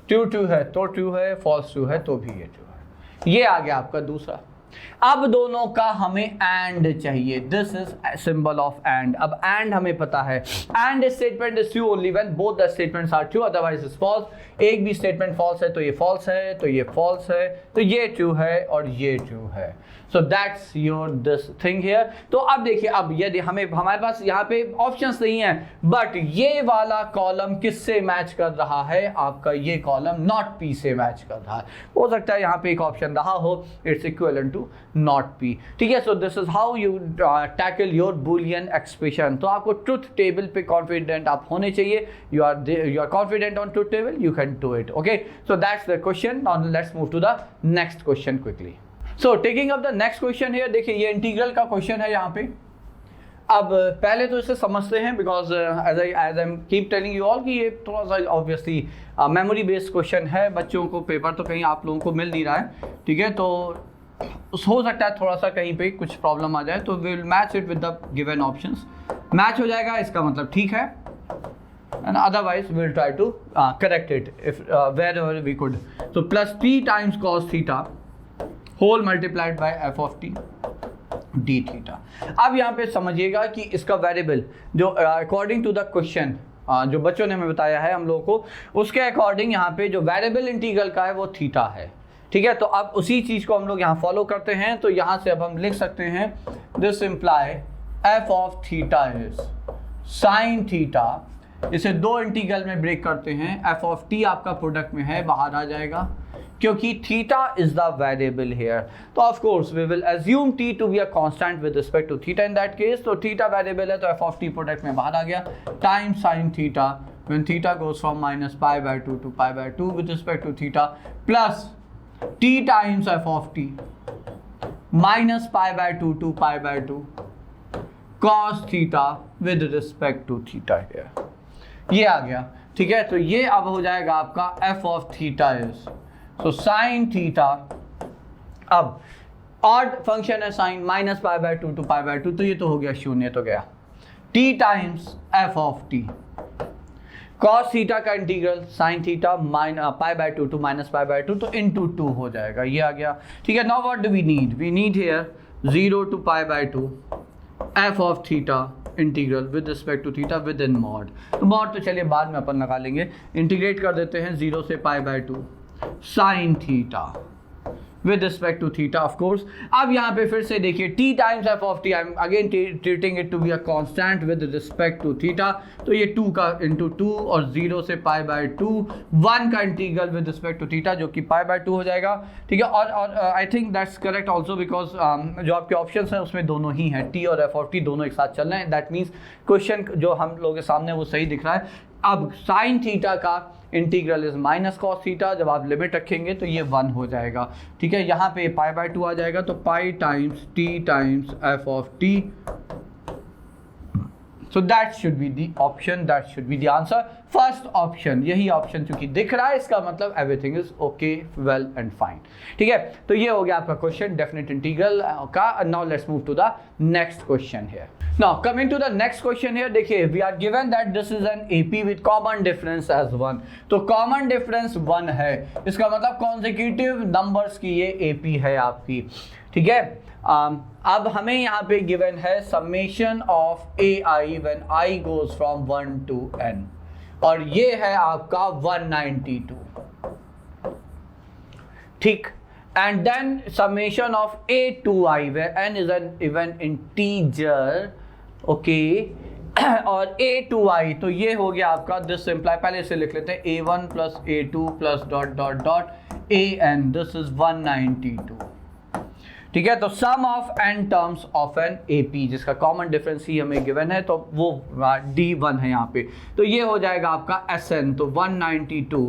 ट्रू ट्रू है तो ट्रू है, फॉल्स ट्रू है तो भी ये ट्रू है, ये आ गया आपका दूसरा। अब दोनों का हमें एंड चाहिए, this is symbol of and. अब एंड हमें पता है, and statement is true only when both the statements are true otherwise is false. एक भी स्टेटमेंट फॉल्स है तो ये फॉल्स है, तो ये फॉल्स है, तो ये ट्रू है और ये ट्रू है। So that's your this thing here. तो अब देखिए, अब यदि हमारे पास यहाँ पे ऑप्शंस नहीं है, बट ये वाला कॉलम किससे मैच कर रहा है, आपका ये कॉलम नॉट P से मैच कर रहा है। हो सकता है यहाँ पे एक ऑप्शन रहा हो it's equivalent to not P, ठीक है। So this is how you tackle your boolean expression. तो आपको ट्रुथ टेबल पे कॉन्फिडेंट आप होने चाहिए, you are confident on truth table, you can do it, okay. So that's the question. Now let's move to the next question quickly. So taking up the next question here, देखिए ये integral का question है यहाँ पे। अब पहले तो इसे समझते हैं, because as I am keep telling you all कि ये थोड़ा सा ऑब्वियसली मेमोरी बेस्ड क्वेश्चन है, बच्चों को पेपर तो कहीं आप लोगों को मिल नहीं रहा है, ठीक है। तो हो सकता है थोड़ा सा कहीं पे कुछ प्रॉब्लम आ जाए, तो we will match it with the given options. Match हो जाएगा इसका मतलब ठीक है, and otherwise we will try to correct it if wherever we could. So plus T times cos theta whole multiplied by f of t d theta. अब यहाँ पे समझिएगा कि इसका वेरिएबल जो अकॉर्डिंग टू द क्वेश्चन जो बच्चों ने हमें बताया है हम लोगों को, उसके अकॉर्डिंग यहाँ पे जो वेरिएबल इंटीग्रल का है वो थीटा है, ठीक है। तो अब उसी चीज़ को हम लोग यहाँ फॉलो करते हैं। तो यहाँ से अब हम लिख सकते हैं this imply f of theta is sine theta. इसे 2 इंटीग्रल में ब्रेक करते हैं, f ऑफ t आपका प्रोडक्ट में है, बाहर आ जाएगा, क्योंकि theta is the variable here, तो of course we will assume t to be a constant with respect to theta in that case. तो थीटा वेरिएबल है तो एफ ऑफ टी प्रोडक्ट में बाहर आ गया, time sine theta when theta goes from -π/2 to π/2 with respect to theta, plus t times F of t -π/2 to π/2 cos theta with respect to theta here, ये आ गया। ठीक है, तो ये अब हो जाएगा आपका F of theta is so sine theta, अब ऑड फंक्शन है साइन -π/2 to π/2, तो ये तो हो गया शून्य, तो गया T times F of T cos theta का इंटीग्रल साइन थीटा π/2 to -π/2, तो इंटू 2 हो जाएगा, ये आ गया। ठीक है, now what do we need here 0 to π/2 f of theta integral with respect to theta with in mod, तो मॉड तो चलिए बाद में अपन लगा लेंगे, इंटीग्रेट कर देते हैं 0 से π/2 sine theta with respect to theta of course. अब यहाँ पे फिर से देखिए t times F of t, I am again treating it to be a constant with respect to theta, तो ये 2 का इंटू 2 और 0 से π/2 1 का integral with respect to theta जो कि π/2 हो जाएगा। ठीक है, और I think that's correct also because जो आपके ऑप्शंस हैं उसमें दोनों ही हैं, टी और एफ ऑफ टी दोनों एक साथ चल रहे हैं, दैट मीन्स क्वेश्चन जो हम लोगों के सामने वो सही दिख रहा है। अब साइन थीटा का integral is minus cos theta, जब आप लिमिट रखेंगे तो ये 1 हो जाएगा। ठीक है, यहाँ पे π/2 आ जाएगा, तो pi times T times F of T, so that should be the option, that should be the answer, first option. यही ऑप्शन चूंकि दिख रहा है इसका मतलब everything is okay, well and fine. ठीक है, तो ये हो गया आपका क्वेश्चन डेफिनेट इंटीग्रल का। Now let's move to the next question here. Now coming to the next question here, देखिए we are given that this is an AP with common difference as 1, तो common difference 1 है, इसका मतलब consecutive numbers की ये AP है आपकी। ठीक है, अब हमें यहाँ पे given है summation of AI when I goes from 1 to n, और ये है आपका 192। ठीक, and then summation of a to I where n is an even integer, okay और a to I, तो ये हो गया आपका दिस सिंपलाई, पहले से लिख लेते हैं a1 plus a2 plus dot dot dot an, this is 192। ठीक है, तो sum of n terms of an AP जिसका कॉमन डिफरेंस ही हमें गिवन है, तो वो D1 है यहाँ पे, तो ये हो जाएगा आपका Sn, तो 192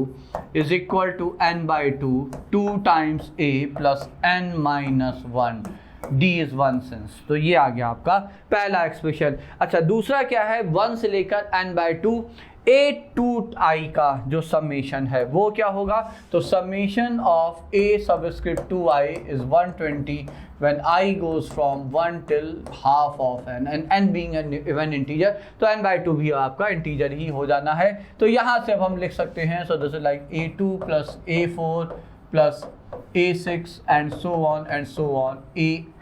is equal to n/2 2 times a plus n-1 D is 1 since, तो ये आ गया आपका पहला एक्सप्रेशन। अच्छा, दूसरा क्या है, 1 से लेकर n/2 a to I का जो समेशन है वो क्या होगा, तो summation of a subscript to I is 120 when I goes from 1 till half of n, and n being an even integer, तो n/2 भी आपका इंटीजर ही हो जाना है। तो यहाँ से अब हम लिख सकते हैं, so this is like a2 plus a4 plus a6 and so on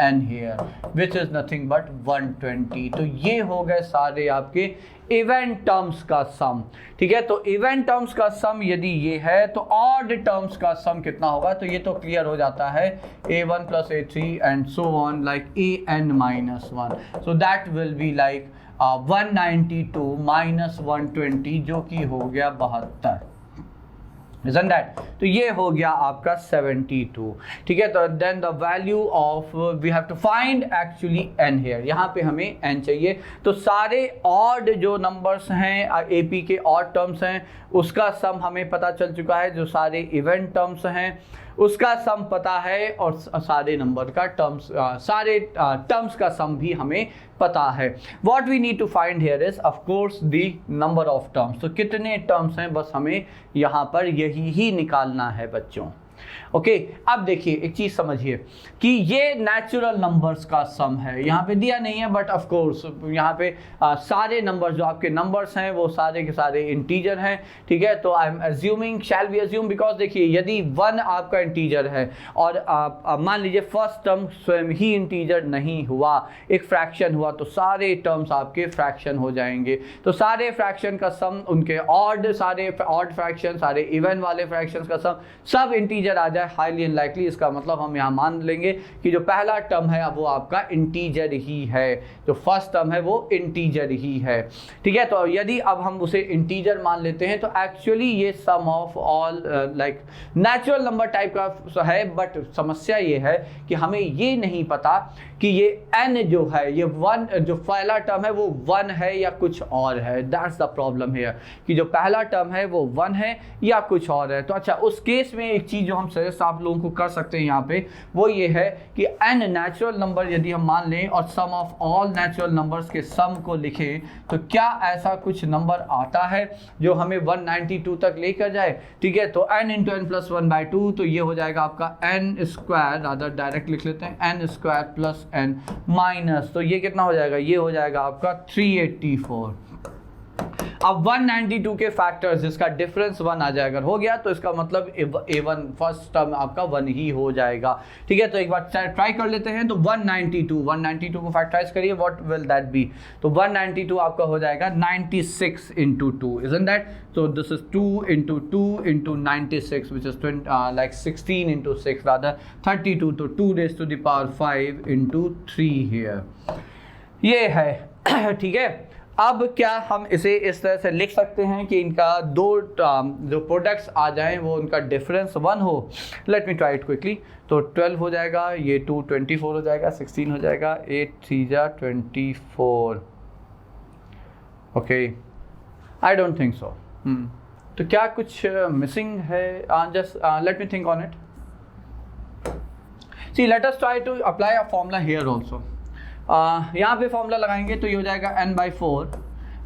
an here which is nothing but 120। तो ये हो गए सारे आपके इवेंट टर्म्स का सम। ठीक है, तो इवेंट टर्म्स का सम यदि ये है तो ऑड टर्म्स का सम कितना होगा, तो ये तो क्लियर हो जाता है a1 plus a3 and so on like an-1, so that will be like 192 minus 120 जो कि हो गया 72, isn't that? तो ये हो गया आपका 72। ठीक है, तो then the value of we have to find actually n here, यहाँ पे हमें n चाहिए, तो सारे odd जो numbers हैं AP के odd terms हैं उसका सम हमें पता चल चुका है, जो सारे इवेंट टर्म्स हैं उसका सम पता है, और सारे नंबर का टर्म्स सारे टर्म्स का सम भी हमें पता है। What we need to find here is of course the number of terms, तो कितने टर्म्स हैं बस हमें यहाँ पर यही ही निकालना है बच्चों। ओके, अब देखिए एक चीज समझिए कि ये नेचुरल नंबर्स का सम है, यहाँ पे दिया नहीं है बट ऑफ कोर्स यहाँ पे सारे नंबर्स जो आपके नंबर्स हैं वो सारे के सारे इंटीजर हैं। ठीक है, तो I am assuming, shall be assume, because देखिए यदि 1 आपका इंटीजर है और मान लीजिए फर्स्ट टर्म स्वयं ही इंटीजर नहीं हुआ, एक फ्रैक्शन हुआ, तो सारे टर्म्स आपके फ्रैक्शन हो जाएंगे। तो सारे फ्रैक्शन का सम, उनके ऑड, सारे ऑड फ्रैक्शन, सारे इवन वाले फ्रैक्शन का सम सब इंटीजर इंटीजर आ जाए हाईली अनलाइकली, इसका मतलब हम यहाँ मान लेंगे कि जो पहला टर्म है वो आपका इंटीजर ही है, जो फर्स्ट टर्म है वो इंटीजर ही है। ठीक है, तो यदि अब हम उसे इंटीजर मान लेते हैं तो एक्चुअली ये sum of all like natural number type का है, बट समस्या ये है कि हमें ये नहीं पता कि ये n जो है ये 1 जो पहला टर्म है वो 1 है या कुछ और है। दैट्स द प्रॉब्लम है कि जो पहला टर्म है वो 1 है या कुछ और है। तो अच्छा, उस केस में एक चीज़ जो हम सजेस्ट आप लोगों को कर सकते हैं यहाँ पे वो ये है कि n नेचुरल नंबर यदि हम मान लें और सम ऑफ ऑल नेचुरल नंबर्स के सम को लिखें तो क्या ऐसा कुछ नंबर आता है जो हमें 192 तक लेकर जाए। ठीक है, तो n इंटू एन प्लस 1/2, तो ये हो जाएगा आपका n स्क्वायर, रादर डायरेक्ट लिख लेते हैं n square plus n minus, तो ये कितना हो जाएगा, ये हो जाएगा आपका 384। अब 192 के फैक्टर्स जिसका डिफरेंस 1 आ जाए, अगर हो गया तो इसका मतलब a1 फर्स्ट टर्म आपका 1 ही हो जाएगा। ठीक है, तो एक बार ट्राई कर लेते हैं। तो 192 को फैक्टराइज करिए, व्हाट विल दैट बी। तो 192 आपका हो जाएगा 96 इंटू 2, इजंट दैट। तो this is 2 into 2 into 96 which is like 16 into 6 rather 32, तो 2 raise to the power 5 into 3 here, ये है। ठीक है, अब क्या हम इसे इस तरह से लिख सकते हैं कि इनका दो जो प्रोडक्ट्स आ जाएं वो उनका डिफरेंस 1 हो। Let me try it quickly. तो 12 हो जाएगा, ये 2 24 हो जाएगा, 16 हो जाएगा, 8 3 जा 24। Okay, I don't think so. तो क्या कुछ मिसिंग है? Just let me think on it. See, let us try to apply a formula here also. यहाँ पे फॉर्मूला लगाएंगे तो ये हो जाएगा n/4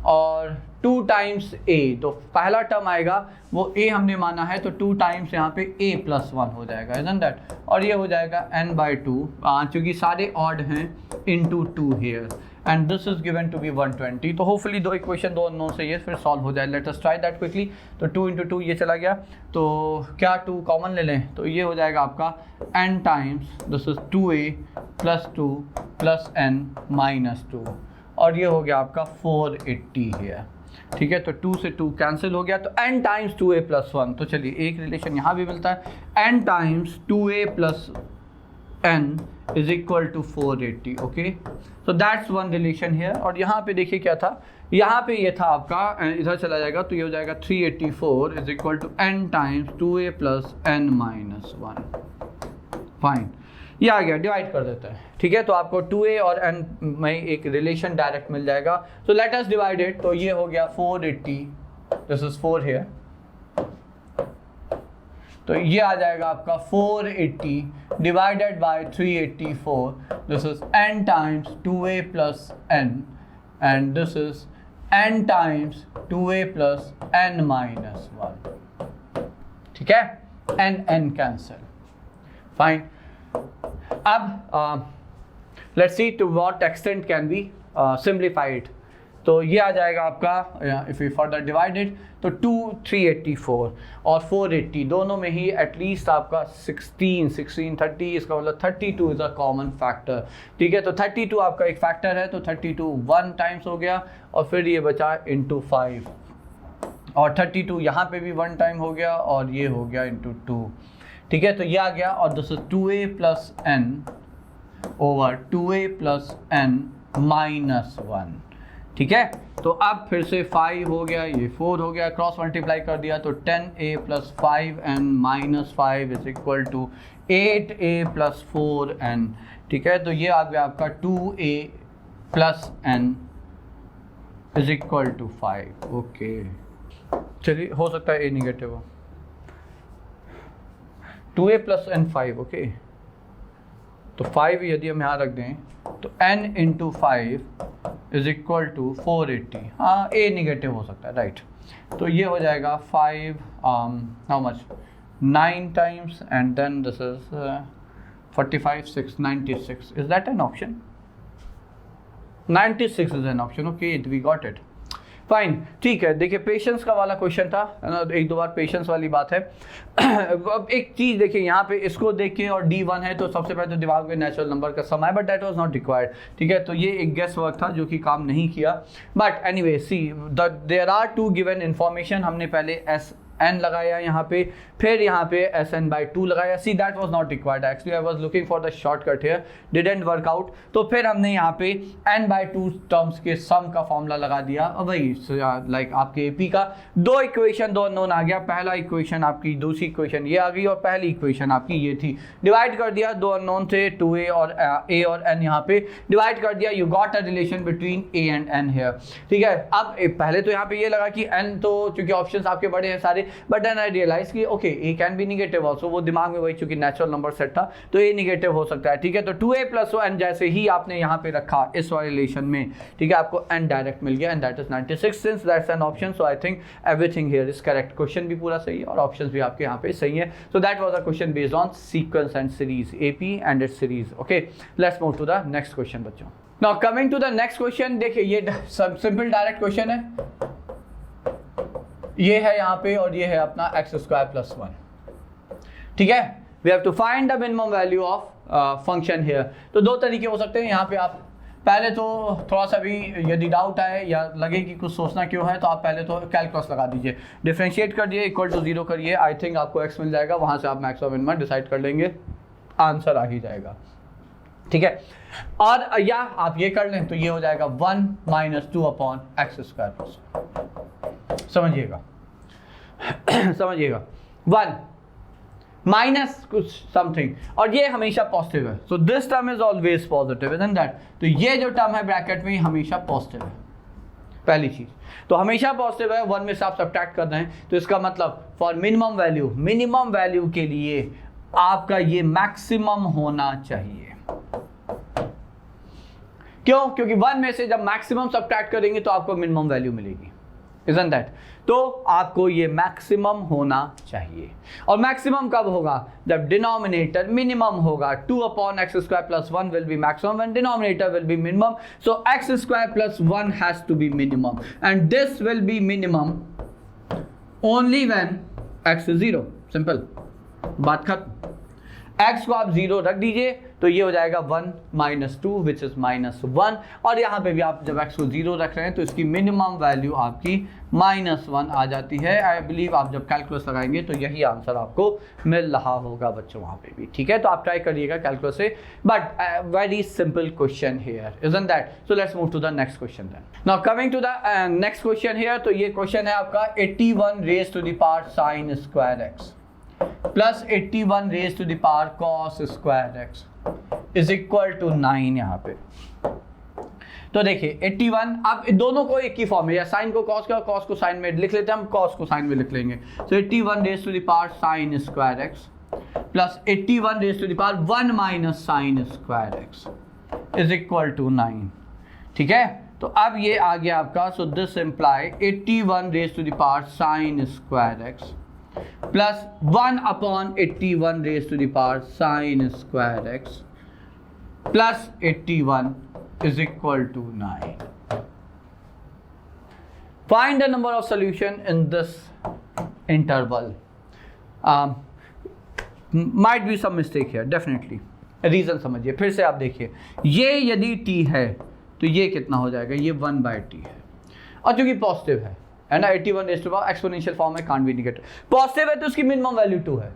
और 2 टाइम्स a, तो पहला टर्म आएगा वो a हमने माना है, तो 2 टाइम्स यहाँ पे a प्लस 1 हो जाएगा, इजंट दैट। और ये हो जाएगा n/2 चूँकि सारे ऑड हैं into 2 here, and this is given to be 120। तो होपफुली दो इक्वेशन 2 अननोन से ये फिर सॉल्व हो जाए। Late us try that quickly. तो 2 इंटू 2 ये चला गया, तो क्या 2 कॉमन ले लें, तो ये हो जाएगा आपका n times this is 2a plus 2 plus n minus 2, और ये हो गया आपका 480 है। ठीक है, तो 2 से 2 कैंसिल हो गया, तो n टाइम्स 2a प्लस 1। तो चलिए एक रिलेशन यहाँ भी मिलता है, n times 2a plus n is equal to 480। Okay, so that's one relation here. और यहाँ पे देखिए क्या था, यहाँ पे ये था आपका, इधर चला जाएगा तो ये हो जाएगा 384 is equal to n times 2a plus n minus 1। Fine, ये आ गया, डिवाइड कर देते हैं। ठीक है, तो आपको 2a और n में एक रिलेशन डायरेक्ट मिल जाएगा। तो लेट अस डिवाइड इट, तो ये हो गया 480, दिस इज 4 हियर, तो ये आ जाएगा आपका 480 divided by 384, this is n times 2a plus n, and this is n times 2a plus n minus 1। ठीक है, n कैंसिल, फाइन। अब let's see to what extent can be simplified. तो ये आ जाएगा आपका, इफ़ यू फर्दर डिवाइडेड, तो 384 और 480 दोनों में ही एटलीस्ट आपका 16 30, इसका मतलब 32 इज़ अ कॉमन फैक्टर। ठीक है, तो 32 आपका एक फैक्टर है, तो 32 1 टाइम्स हो गया, और फिर ये बचा इंटू 5, और 32 यहाँ पे भी 1 टाइम हो गया, और ये हो गया इंटू 2। ठीक है, तो ये आ गया, और this is 2a plus n over 2a plus n minus 1। ठीक है, तो अब फिर से 5 हो गया, ये 4 हो गया, क्रॉस मल्टीप्लाई कर दिया, तो 10a plus 5n minus 5 is equal to 8a plus 4n। ठीक है, तो ये आ गया आपका 2a plus n is equal to 5। Okay, चलिए, हो सकता है a निगेटिव हो, 2a प्लस n 5। ओके, तो 5 यदि हम यहाँ रख दें तो n into 5 is equal to 480। हाँ, a निगेटिव हो सकता है, राइट। तो ये हो जाएगा 5 how much 9 times, and then this is 45 6 96। Is that an option? 96 is an option. Okay, we got it, fine. ठीक है, देखिए पेशेंस का वाला क्वेश्चन था, है ना, एक दो बार पेशेंस वाली बात है। अब एक चीज़ देखिए, यहाँ पे इसको देखिए और D1 है, तो सबसे पहले तो दिमाग में नेचुरल नंबर का सम है, but that was not required. ठीक है, तो ये एक गेस वर्क था जो कि काम नहीं किया, but anyway see there are 2 given information. हमने पहले n लगाया यहाँ पे, फिर यहाँ पे Sn/2 लगाया. See that was not required actually, I was looking for the shortcut here, didn't work out. तो फिर हमने यहाँ पे n/2 टर्म्स के सम का फॉर्मूला लगा दिया. और वही लाइक आपके एपी का दो इक्वेशन, दो अननोन आ गया. पहला इक्वेशन आपकी, दूसरी इक्वेशन ये आ गई, और पहली इक्वेशन आपकी ये थी. डिवाइड कर दिया, दो अननोन थे 2a और a और n, यहाँ पे डिवाइड कर दिया. You got a relation between a and n here. ठीक है, अब पहले तो यहाँ पे ये लगा कि n तो चूंकि ऑप्शंस आपके बड़े हैं सारे, बट देन आई रियलाइज कि okay a can be negative also. वो दिमाग में वही चूंकि नेचुरल नंबर सेट था तो a नेगेटिव हो सकता है. ठीक है, तो 2a प्लस n जैसे ही आपने यहाँ पे रखा इस वाले रिलेशन में, ठीक है, आपको n डायरेक्ट मिल गया, and that is 96. Since that's an option, so I think everything here is correct. Question भी पूरा सही है और ऑप्शंस भी आपके यहाँ पे सही है. So that was a question based on sequence and series, AP and its series. Okay, let's move to the next question बच्चों. Now coming to the next question, देखिए ये सिंपल डायरेक्ट क्वेश्चन है. ये है यहाँ पे और ये है अपना x² + 1. ठीक है, we have to find the minimum value of function here. तो दो तरीके हो सकते हैं यहाँ पे. आप पहले तो थोड़ा सा भी यदि डाउट आए या लगे कि कुछ सोचना क्यों है, तो आप पहले तो कैलकुलस लगा दीजिए, डिफरेंशिएट कर दिए, इक्वल टू 0 करिए. आई थिंक आपको x मिल जाएगा, वहाँ से आप मैक्स और मिनिमम डिसाइड कर लेंगे, आंसर आ ही जाएगा. ठीक है, और या आप ये कर लें तो ये हो जाएगा 1 - 2/x². समझिएगा समझिएगा, 1 माइनस कुछ समथिंग, और ये हमेशा पॉजिटिव है. So this term is always positive, isn't that? तो ये जो टर्म है ब्रैकेट में हमेशा पॉजिटिव है. पहली चीज तो हमेशा पॉजिटिव है. 1 में से आप सब्ट्रैक्ट कर रहे हैं तो इसका मतलब फॉर मिनिमम वैल्यू के लिए आपका ये मैक्सिमम होना चाहिए. क्यों? क्योंकि 1 में से जब मैक्सिमम सब्ट्रैक्ट करेंगे तो आपको मिनिमम वैल्यू मिलेगी, isn't that? तो आपको ये मैक्सिमम होना चाहिए. और मैक्सिमम कब होगा? जब डिनोमिनेटर मिनिमम होगा. 2/x² + 1 will be maximum when denominator will be minimum. So x² + 1 has to be minimum, and this will be minimum only when x is 0. Simple, बात खत्म. x को आप 0 रख दीजिए तो ये हो जाएगा 1 - 2 विच इज -1. और यहाँ पे भी आप जब x को 0 रख रहे हैं तो इसकी मिनिमम वैल्यू आपकी -1 आ जाती है. आई बिलीव आप जब कैलकुलस लगाएंगे तो यही आंसर आपको मिल रहा होगा बच्चों वहाँ पे भी. ठीक है, तो आप ट्राई करिएगा कैलकुलस से, but very simple question here, isn't that? So let's move to the next question then. Now coming to the next question here, तो ये क्वेश्चन है आपका 81 raised to the power sin² x plus 81 raised to the power cos² x is equal to 9. यहाँ पे तो देखिए 81, अब दोनों को एक ही फॉर्म है, या साइन को कॉस का, कॉस को साइन में लिख लेते हैं हम, कॉस को साइन में लिख लेंगे. So 81 raised to the power sin² x plus 81 raised to the power 1 - sin² x is equal to 9. ठीक है, तो अब ये आ गया आपका. So this imply 81 raised to the power sin² x plus 1/81 raised to the power sin² x plus 81 is equal to 9. Find the number of solution in this interval. Might be some mistake here, definitely. Reason समझिए, फिर से आप देखिए, ये यदि t है तो ये कितना हो जाएगा? ये 1/t है, और चूंकि पॉजिटिव है ना, 81 raised to power exponential form में, कांट बी नेगेटिव. पॉजिटिव है तो उसकी मिनिमम वैल्यू 2 है,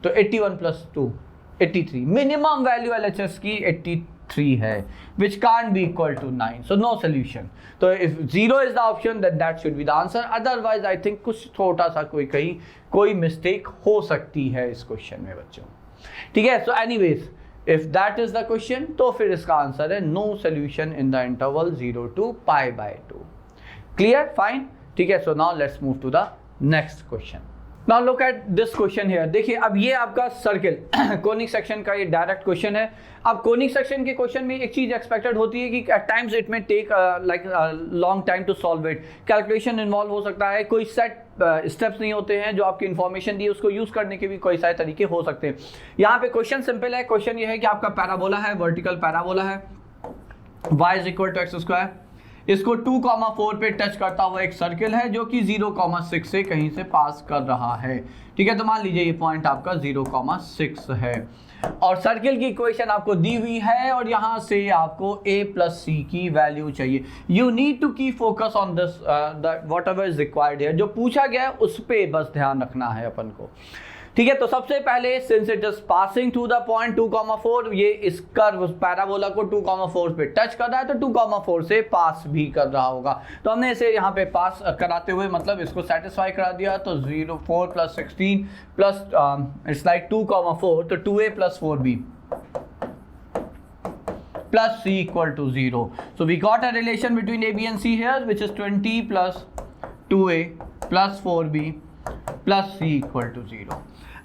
तो 81 + 2 83. मिनिमम वैल्यू LHS की 83 है, which can't be equal to 9. So no solution. तो if 0 is the option, then that should be the answer. Otherwise, I think कुछ छोटा सा कहीं कोई मिस्टेक हो सकती है इस क्वेश्चन में बच्चों. ठीक है, so anyways, if that is the question, तो फिर इसका आंसर है no solution in the interval 0 to π/2. Clear? Fine. ठीक है, so now let's move to the next question. Now look at this question here. देखिए, अब ये आपका सर्किल कोनिक सेक्शन का ये डायरेक्ट क्वेश्चन है. अब कोनिक सेक्शन के क्वेश्चन में एक चीज एक्सपेक्टेड होती है कि एट टाइम्स इट में take like long time to solve it. Calculation involve हो सकता है, कोई सेट स्टेप्स नहीं होते हैं. जो आपकी इन्फॉर्मेशन दी है उसको यूज करने के भी कोई सारे तरीके हो सकते हैं. यहाँ पे क्वेश्चन सिंपल है. क्वेश्चन ये है कि आपका पैराबोला है, वर्टिकल पैराबोला है, y = x². इसको 2,4 पे टच करता हुआ एक सर्किल है जो कि 0,6 से कहीं से पास कर रहा है। ठीक है, तो मान लीजिए ये पॉइंट आपका 0,6 है और सर्किल की इक्वेशन आपको दी हुई है और यहाँ से आपको a प्लस सी की वैल्यू चाहिए। यू नीड टू की focus on this what ever is required है, जो पूछा गया है उस पर बस ध्यान रखना है अपन को। ठीक है, तो सबसे पहले since it is passing through the point 2,4, ये इस कर्व पैराबोला को 2,4 पे टच कर रहा है तो 2,4 से पास भी कर रहा होगा। तो हमने इसे यहाँ पे पास कराते हुए मतलब इसको सेटिस्फाई करा दिया। तो 4 + 16 प्लस इट्स लाइक 2,4, तो 2a + 4b plus c equal to 0. So we got a relation between a, b and c here, which is 20 plus 2a plus 4b plus c equal to 0.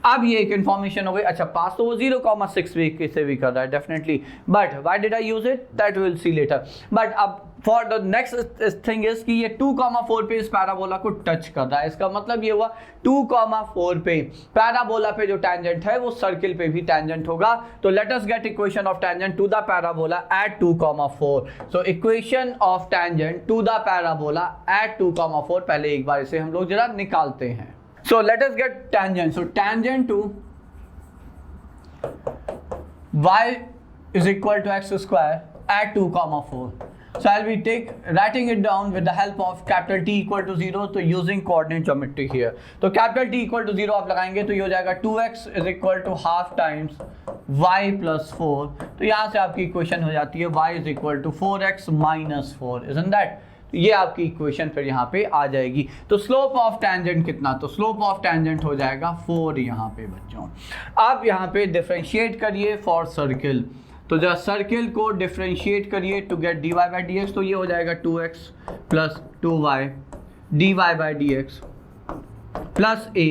अब ये एक information हो गई। अच्छा, पास तो वो 0,6 से भी कर रहा है definitely, but why did I use it that will see later. But अब for the next thing is कि ये 2,4 पे इस पैराबोला को टच कर रहा है। इसका मतलब ये हुआ 2,4 पे पैराबोला पे जो टेंजेंट है वो सर्किल पे भी टेंजेंट होगा। तो let us get equation of tangent to the parabola at 2,4। So equation of tangent to the parabola at 2,4, पहले एक बार इसे हम लोग जरा निकालते हैं। So let us get tangent. So tangent to y is equal to x square at 2,4. So I'll be writing it down with the help of capital T equal to 0. तो using coordinate geometry here. तो capital T equal to 0 आप लगाएंगे तो ये हो जाएगा 2x is equal to half times y plus 4. तो यहाँ से आपकी इक्वेशन हो जाती है y is equal to 4x minus 4. Isn't that? ये आपकी इक्वेशन फिर यहाँ पे आ जाएगी। तो स्लोप ऑफ टेंजेंट कितना, तो स्लोप ऑफ टेंजेंट हो जाएगा 4 यहाँ पे बच्चों। अब यहाँ पे डिफरेंशिएट करिए फॉर सर्किल, तो जब सर्किल को डिफरेंशिएट करिए to get dy by dx, तो ये हो जाएगा 2x plus 2y dy by dx plus a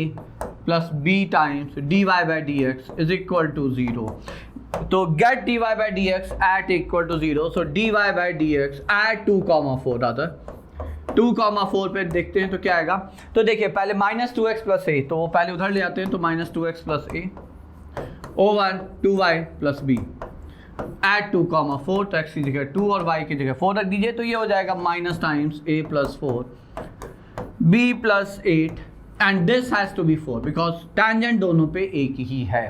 plus b times dy by dx is equal to 0। तो get dy by dx at equal to 0, so dy by dx at 2,4 other 2,4 पे देखते हैं तो क्या आएगा। तो देखिए पहले -2x प्लस a, तो वो पहले उधर ले आते हैं, तो -2x plus a over 2y plus b at 2,4, तो x की जगह 2 और y की जगह 4 रख दीजिए, तो ये हो जाएगा minus times a plus 4 b plus 8 and this has to be 4 because tangent दोनों पे एक ही है।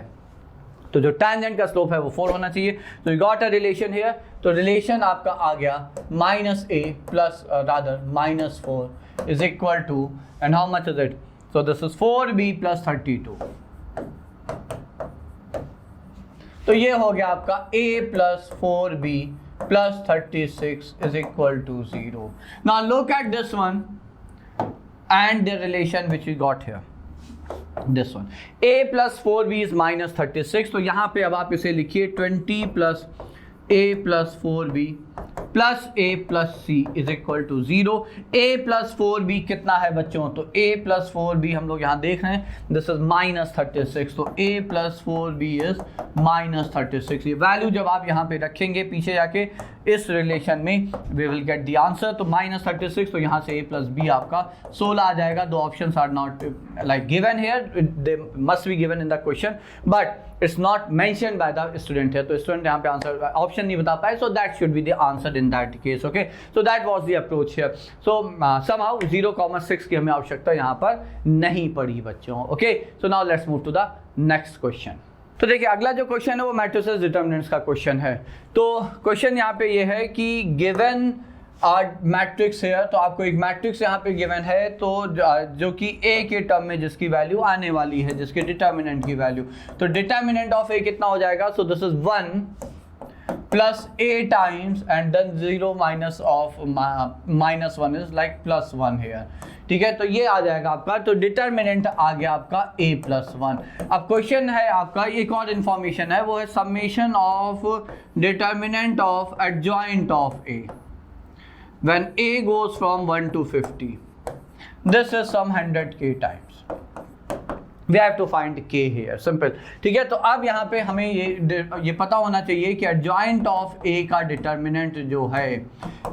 तो जो टेंजेंट का स्लोप है वो 4 होना चाहिए। तो you got a relation here, तो रिलेशन आपका आ गया -a plus rather -4 is equal to, and how much is it, so this is 4b plus 32। तो ये हो गया आपका a plus 4b plus 36 is equal to 0। Now look at this one and the relation which we got here, this one a plus 4b is -36। तो यहाँ पे अब आप इसे लिखिए 20 plus a plus 4b plus a plus c is equal to 0। a plus 4b कितना है बच्चों, तो a प्लस 4b हम लोग यहाँ देख रहे हैं, दिस इज -36, तो a प्लस 4b इज -36। ये वैल्यू जब आप यहाँ पे रखेंगे पीछे जाके इस रिलेशन में we will get the answer. तो -36, तो यहाँ से a प्लस b आपका 16 आ जाएगा। दो options are not like given here, they must be given in the question but it's not mention by the student है, तो स्टूडेंट यहाँ पे आंसर ऑप्शन नहीं बता पाए, so that should be the answer in that case. Okay, so that was the approach here. So somehow 0,6 की हमें आवश्यकता यहाँ पर नहीं पड़ी बच्चों। Okay, so now let's move to the next question. तो देखिए अगला जो क्वेश्चन है वो मैट्रिसेस डिटर्मिनेंट्स का क्वेश्चन है। तो क्वेश्चन यहाँ पे ये है कि गिवन मैट्रिक्स है, तो आपको एक मैट्रिक्स यहाँ पे गिवन है, तो जो कि a के टर्म में जिसकी वैल्यू आने वाली है, जिसके डिटर्मिनेंट की वैल्यू, तो डिटर्मिनेंट ऑफ a कितना हो जाएगा, so this is 1 plus a times and then 0 minus of -1 is like +1 here. ठीक है, तो ये आ जाएगा आपका, तो डिटर्मिनेंट आ गया आपका a प्लस 1। अब क्वेश्चन है आपका, एक और इन्फॉर्मेशन है, वो है summation of determinant of adjoint of a when a goes from 1 to 50, this is some 100k times, we have to find k here, simple। ठीक है, तो अब यहाँ पे हमें ये पता होना चाहिए कि एडजॉइंट ऑफ a का डिटर्मिनेंट जो है,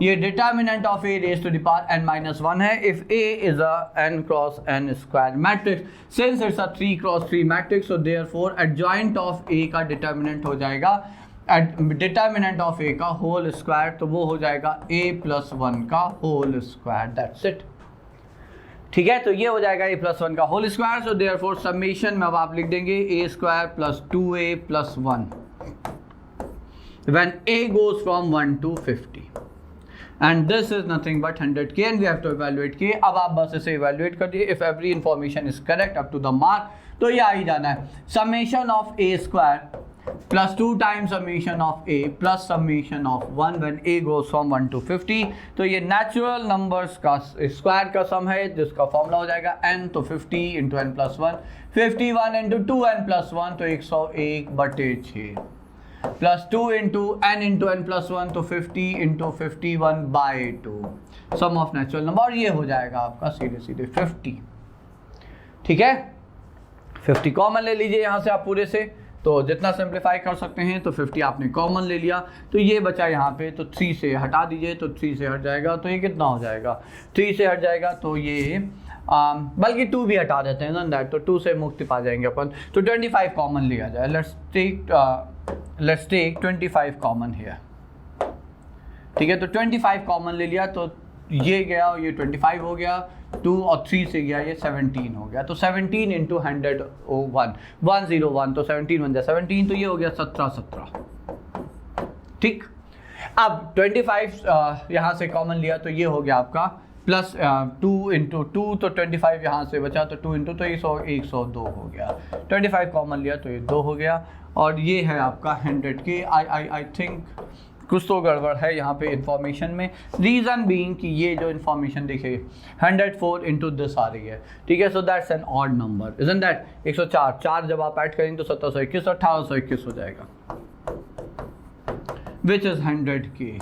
ये determinant of a raise to the power n-1 है if a is a n cross n square matrix, since it's a 3 cross 3 matrix, so therefore adjoint of a का determinant हो जाएगा determinant of ए का whole square, तो वो हो जाएगा a plus 1 का होल स्क्वायर, दैट्स इट। ठीक है, तो ये हो जाएगा a प्लस 1 का whole square. So therefore summation में अब आप लिख देंगे a square plus 2a plus 1 when a goes from 1 to 50 and this is nothing but 100k and we have to evaluate k। अब आप बस इसे evaluate कर दिए, if every information is correct up to the mark, तो ये आ ही जाना है summation of a square plus 2 times summation of a plus summation of 1 when a goes from 1 to 50। तो ये natural numbers का स्क्वायर का सम है जिसका फॉर्मूला हो जाएगा n, तो 50 into n plus 1, 51 into 2n plus 1, तो 101/6 प्लस 2 इंटू n प्लस 1, तो 50 into 51/2 sum of natural number, और ये हो जाएगा आपका सीधे सीधे 50। ठीक है, 50 कॉमन ले लीजिए यहाँ से आप पूरे से, तो जितना सिंप्लीफाई कर सकते हैं, तो 50 आपने कॉमन ले लिया, तो ये बचा यहाँ पे, तो 3 से हटा दीजिए, तो 3 से हट जाएगा, तो ये कितना हो जाएगा, 3 से हट जाएगा, तो ये बल्कि 2 भी हटा देते हैं दैट, तो 2 से मुक्ति पा जाएंगे अपन, तो 25 कॉमन लिया जाए। Let's take 25 common here. ठीक है, तो 25 कॉमन ले लिया, तो ये गया और ये 25 हो गया, 2 और 3 से गया ये 17 हो गया, तो 17 इंटू 101 101, तो 17 बन जाए 17, तो ये हो गया 17। ठीक, अब 25 यहाँ से कॉमन लिया, तो ये हो गया आपका प्लस 2 इंटू 2, तो 25 यहाँ से बचा, तो 2 इंटू, तो 102 हो गया। 25 कॉमन लिया, तो ये 2 हो गया, और ये है आपका 100k। आई थिंक कुछ तो गड़बड़ है यहाँ पे इंफॉर्मेशन में, रीज़न बीइंग कि ये जो इंफॉर्मेशन देखिए 104 इंटू दिस आ रही है। ठीक है, so that's an odd number, isn't that? 104, 4 जब आप ऐड करेंगे तो 1721, 1821 हो जाएगा, विच इज़ 100k।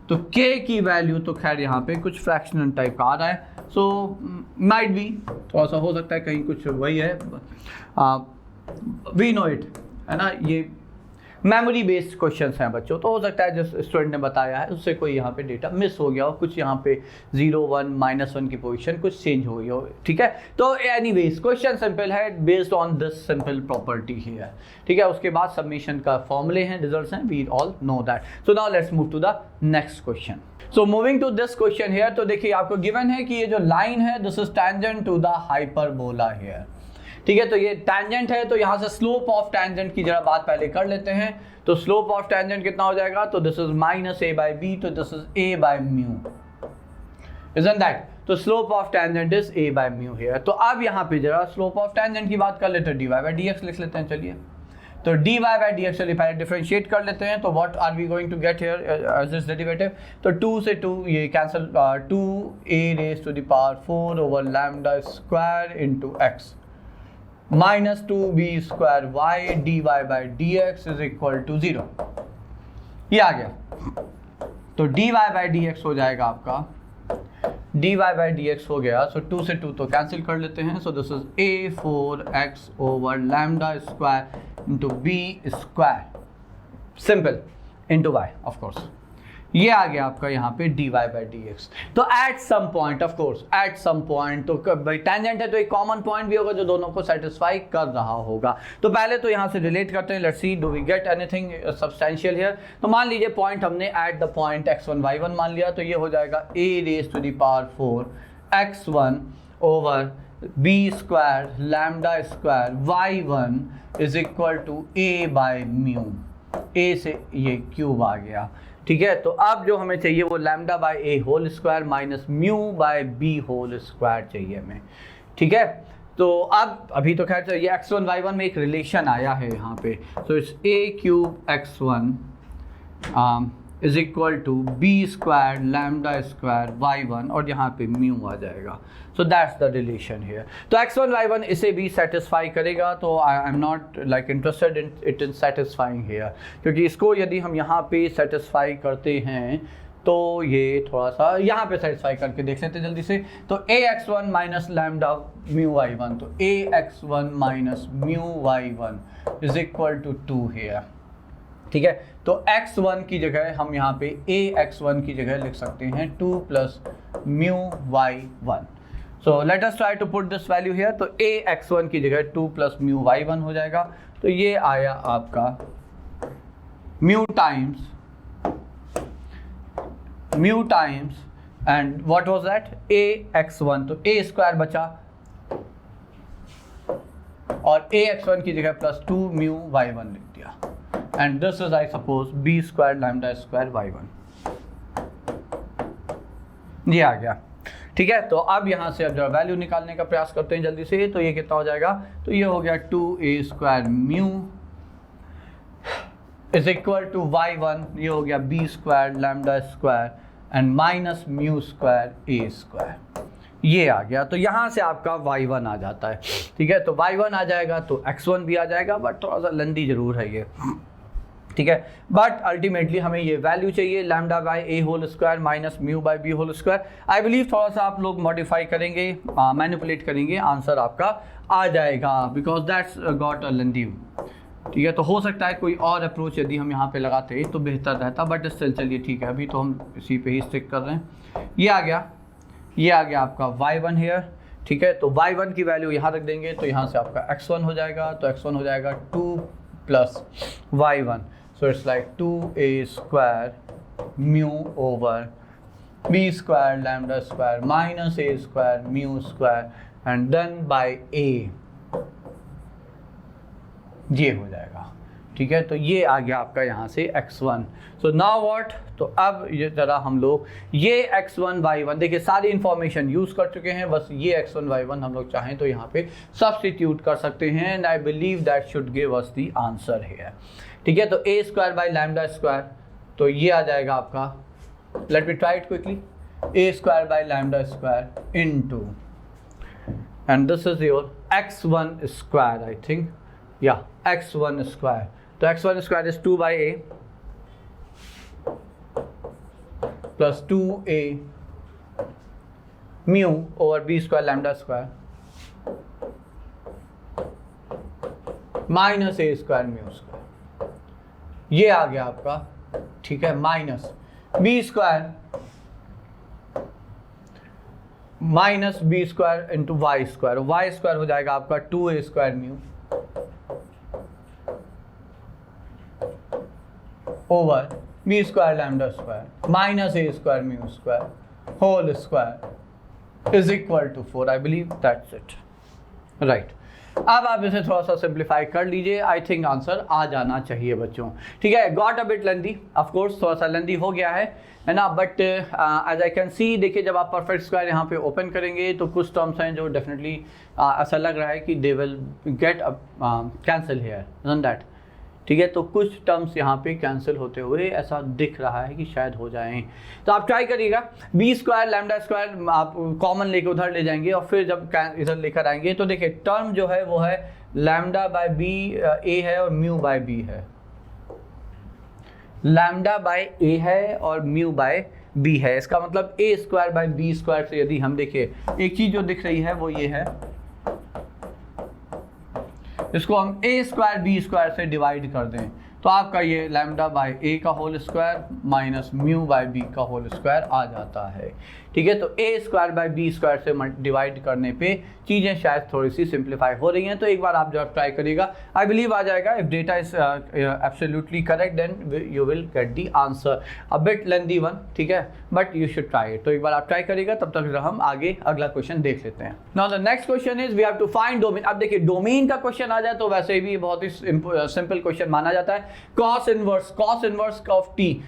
तो k की वैल्यू तो खैर यहाँ पे कुछ फ्रैक्शनल टाइप का आ रहा है, सो माइट बी, थोड़ा सा हो सकता है कहीं कुछ वही है, वी नो इट, है ना, ये मेमोरी बेस्ड क्वेश्चंस हैं बच्चों, तो हो सकता है जिस स्टूडेंट ने बताया है उससे कोई यहाँ पे डेटा मिस हो गया हो, कुछ यहाँ पे 0 1 -1 की पोजीशन कुछ चेंज हो गई हो। ठीक है, तो एनीवेज क्वेश्चन सिंपल है based on this simple property ही है। ठीक है, उसके बाद सबमिशन का फॉर्मूले हैं, रिजल्ट्स हैं, we all know that. So now let's move to the next question. So moving to this question here, तो देखिए आपको गिवन है कि ये जो लाइन है this is tangent to the hyperbola here. ठीक है, तो ये टैंजेंट है, तो यहाँ से स्लोप ऑफ टैंजेंट की जरा बात पहले कर लेते हैं। तो स्लोप ऑफ टैंजेंट कितना हो जाएगा, तो दिस इज -a/b, तो this is a/μ, isn't that? तो slope of tangent is a/μ here. तो अब यहाँ पे जरा स्लोप ऑफ टैंजेंट की बात कर लेते हैं, dy/dx लिख लेते हैं। चलिए, तो dy/dx चलिए पहले डिफरेंशिएट कर लेते हैं, तो what are we going to get here as this derivative, तो 2 से 2 ये cancel, 2a⁴ lambda square into x minus 2b square y dy/dx is equal to 0। ये आ गया, तो dy/dx हो जाएगा आपका, dy/dx हो गया, सो 2 से 2 तो कैंसिल कर लेते हैं, so this is a4x over lambda square into b square simple into y of course. ये आ गया आपका यहाँ पे dy/dx। तो at some point, of course at some point, तो भाई टैंजेंट है तो एक कॉमन पॉइंट भी होगा जो दोनों को सेटिस्फाई कर रहा होगा। तो पहले तो यहाँ से रिलेट करते हैं, let's see do we get anything substantial here. तो मान लीजिए पॉइंट हमने at the point x1 y1 मान लिया, तो ये हो जाएगा a⁴ x1 over b square lambda square y1 is equal to a/μ, a से ये क्यूब आ गया। ठीक है, तो अब जो हमें चाहिए वो λ/a whole square minus μ/b whole square चाहिए हमें। ठीक है, तो अब अभी तो खैर ये x1 y1 में एक रिलेशन आया है यहाँ पे, so it's a³ x1 is equal to b square lambda square y1, और यहाँ पे म्यू आ जाएगा। So that's the relation here. तो x1 y1 इसे भी सेटिस्फाई करेगा, तो I am not like interested in it in satisfying here, क्योंकि इसको यदि हम यहाँ पे सेटिस्फाई करते हैं तो ये थोड़ा सा यहाँ पे सेटिस्फाई करके देख लेते हैं जल्दी से। तो ax1 माइनस लैम्डा μy1, तो ax1 minus μy1 is equal to 2 here. ठीक है, तो x1 की जगह हम यहाँ पे ax1 की जगह लिख सकते हैं 2 plus μy1। So let us try to put this value here, तो ax1 की जगह 2 प्लस μy1 हो जाएगा, तो ये आया आपका mu times and what was that A x1, तो ए स्क्वायर बचा और ए x1 की जगह प्लस 2 म्यू y1 लिख दिया and this is I suppose b square lambda square y1। ये आ गया, ठीक है। तो अब यहाँ से अब जरा वैल्यू निकालने का प्रयास करते हैं जल्दी से। तो ये कितना हो जाएगा, तो ये हो गया 2a square mu is equal to y1, ये हो गया b square lambda square and minus mu square a square, ये आ गया। तो यहाँ से आपका y1 आ जाता है, ठीक है। तो y1 आ जाएगा तो x1 भी आ जाएगा, बट थोड़ा सा लेंदी जरूर है ये, ठीक है। बट अल्टीमेटली हमें ये वैल्यू चाहिए lambda by a whole square minus mu by b whole square. I believe थोड़ा सा आप लोग मॉडिफाई करेंगे, मैनिपुलेट करेंगे, आंसर आपका आ जाएगा बिकॉज दैट्स गॉट अ लेंदी, ठीक है। तो हो सकता है कोई और अप्रोच यदि हम यहाँ पे लगाते तो बेहतर रहता, बट स्टिल चलिए ठीक है, अभी तो हम इसी पे ही स्टिक कर रहे हैं। ये आ गया आपका y1 हेयर, ठीक है। तो y1 की वैल्यू यहाँ रख देंगे, तो यहाँ से आपका x1 हो जाएगा, तो x1 हो जाएगा 2 plus y1, so it's like 2a square mu over b square lambda square minus a square mu square and then by a, ये हो जाएगा, ठीक है। तो ये आ गया आपका यहाँ से x1। सो नाउ व्हाट, तो अब ये जरा हम लोग ये x1 y1 देखिए सारी इंफॉर्मेशन यूज़ कर चुके हैं, बस ये x1 y1 हम लोग चाहें तो यहाँ पे सब्स्टिट्यूट कर सकते हैं and I believe that should give us the answer here, ठीक है। तो a square by lambda square, तो ये आ जाएगा आपका, let me try it quickly, a square by lambda square into and this is your x1 square, I think या x1 square, तो x1 square is 2 by a plus 2a mu over b square lambda square minus a square mu square, ये आ गया आपका, ठीक है, minus b square minus b square into y square हो जाएगा आपका 2a square mu over b square lambda square minus a square mu square whole square is equal to 4। I believe that's it, right. अब आप इसे थोड़ा सा simplify कर लीजिए, आई थिंक आंसर आ जाना चाहिए बच्चों, ठीक है। Got a bit lengthy, of course थोड़ा सा लेंदी हो गया है ना, but as I can see, देखिए जब आप परफेक्ट स्क्वायर यहाँ पे ओपन करेंगे तो कुछ टर्म्स हैं जो डेफिनेटली ऐसा लग रहा है कि they will get cancel here, isn't that, ठीक है। तो कुछ टर्म्स यहाँ पे कैंसिल होते हुए ऐसा दिख रहा है कि शायद हो जाएं, तो आप ट्राई करिएगा। बी स्क्वायर लैम्डा स्क्वायर आप कॉमन लेके उधर ले जाएंगे और फिर जब इधर लेकर आएंगे तो देखिए टर्म जो है वो है लैम्डा बाय बी ए है और म्यू बाय बी है, लैम्डा बाय ए है और म्यू बाय बी है। इसका मतलब ए स्क्वायर बाय बी स्क्वायर से यदि हम देखें, एक चीज जो दिख रही है वो ये है, इसको हम ए स्क्वायर बी स्क्वायर से डिवाइड कर दें तो आपका ये लैम्डा बाय ए का whole square minus mu by b का होल स्क्वायर आ जाता है, ठीक है। तो a square by b square से डिवाइड करने पे चीज़ें शायद थोड़ी सी सिंप्लीफाई हो रही हैं, तो एक बार आप जब ट्राई करिएगा आई बिलीव आ जाएगा। If data is absolutely correct then you will get the answer, a bit lengthy one, ठीक है, but you should try it. तो एक बार आप ट्राई करिएगा, तब तक हम आगे अगला क्वेश्चन देख लेते हैं। Now the next question is we have to find domain. अब देखिए डोमेन का क्वेश्चन आ जाए तो वैसे भी बहुत ही सिंपल क्वेश्चन माना जाता है। कॉस इनवर्स ऑफ टी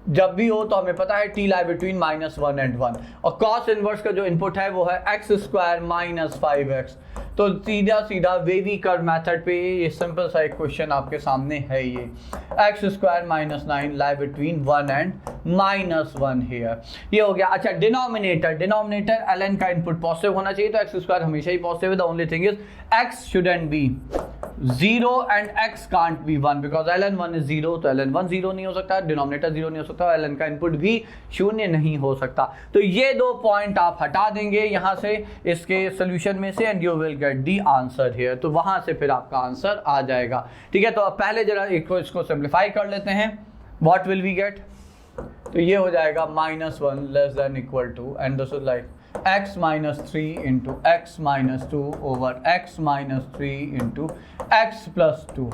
जब भी हो तो हमें पता है टी लाई बिटवीन -1 and 1, और कॉस इनवर्स का जो इनपुट है वो है एक्स स्क्वायर माइनस 5x। तो सीधा वेवी कर्व मेथड पे ये सिंपल सा एक क्वेश्चन आपके सामने है, ये x square minus 9 lie between 1 and -1 here, ये हो गया। अच्छा डिनोमिनेटर ln का इनपुट पॉजिटिव होना चाहिए, तो एक्स स्क्वायर हमेशा ही पॉजिटिव है। The only thing is x shouldn't be 0 and x can't be 1 because ln 1 इज 0, तो ln 1 0 नहीं हो सकता, डिनोमिनेटर 0 नहीं हो सकता, ln का इनपुट भी 0 नहीं हो सकता। तो ये दो पॉइंट आप हटा देंगे यहाँ से इसके सोल्यूशन में से and you will get the answer here, तो वहाँ से फिर आपका आंसर आ जाएगा, ठीक है। तो अब पहले जरा इसको सिंप्लीफाई कर लेते हैं। व्हाट विल वी गेट, तो ये हो जाएगा -1 less than equal to and this is like x minus 3 into x minus 2 over x minus 3 into x plus 2,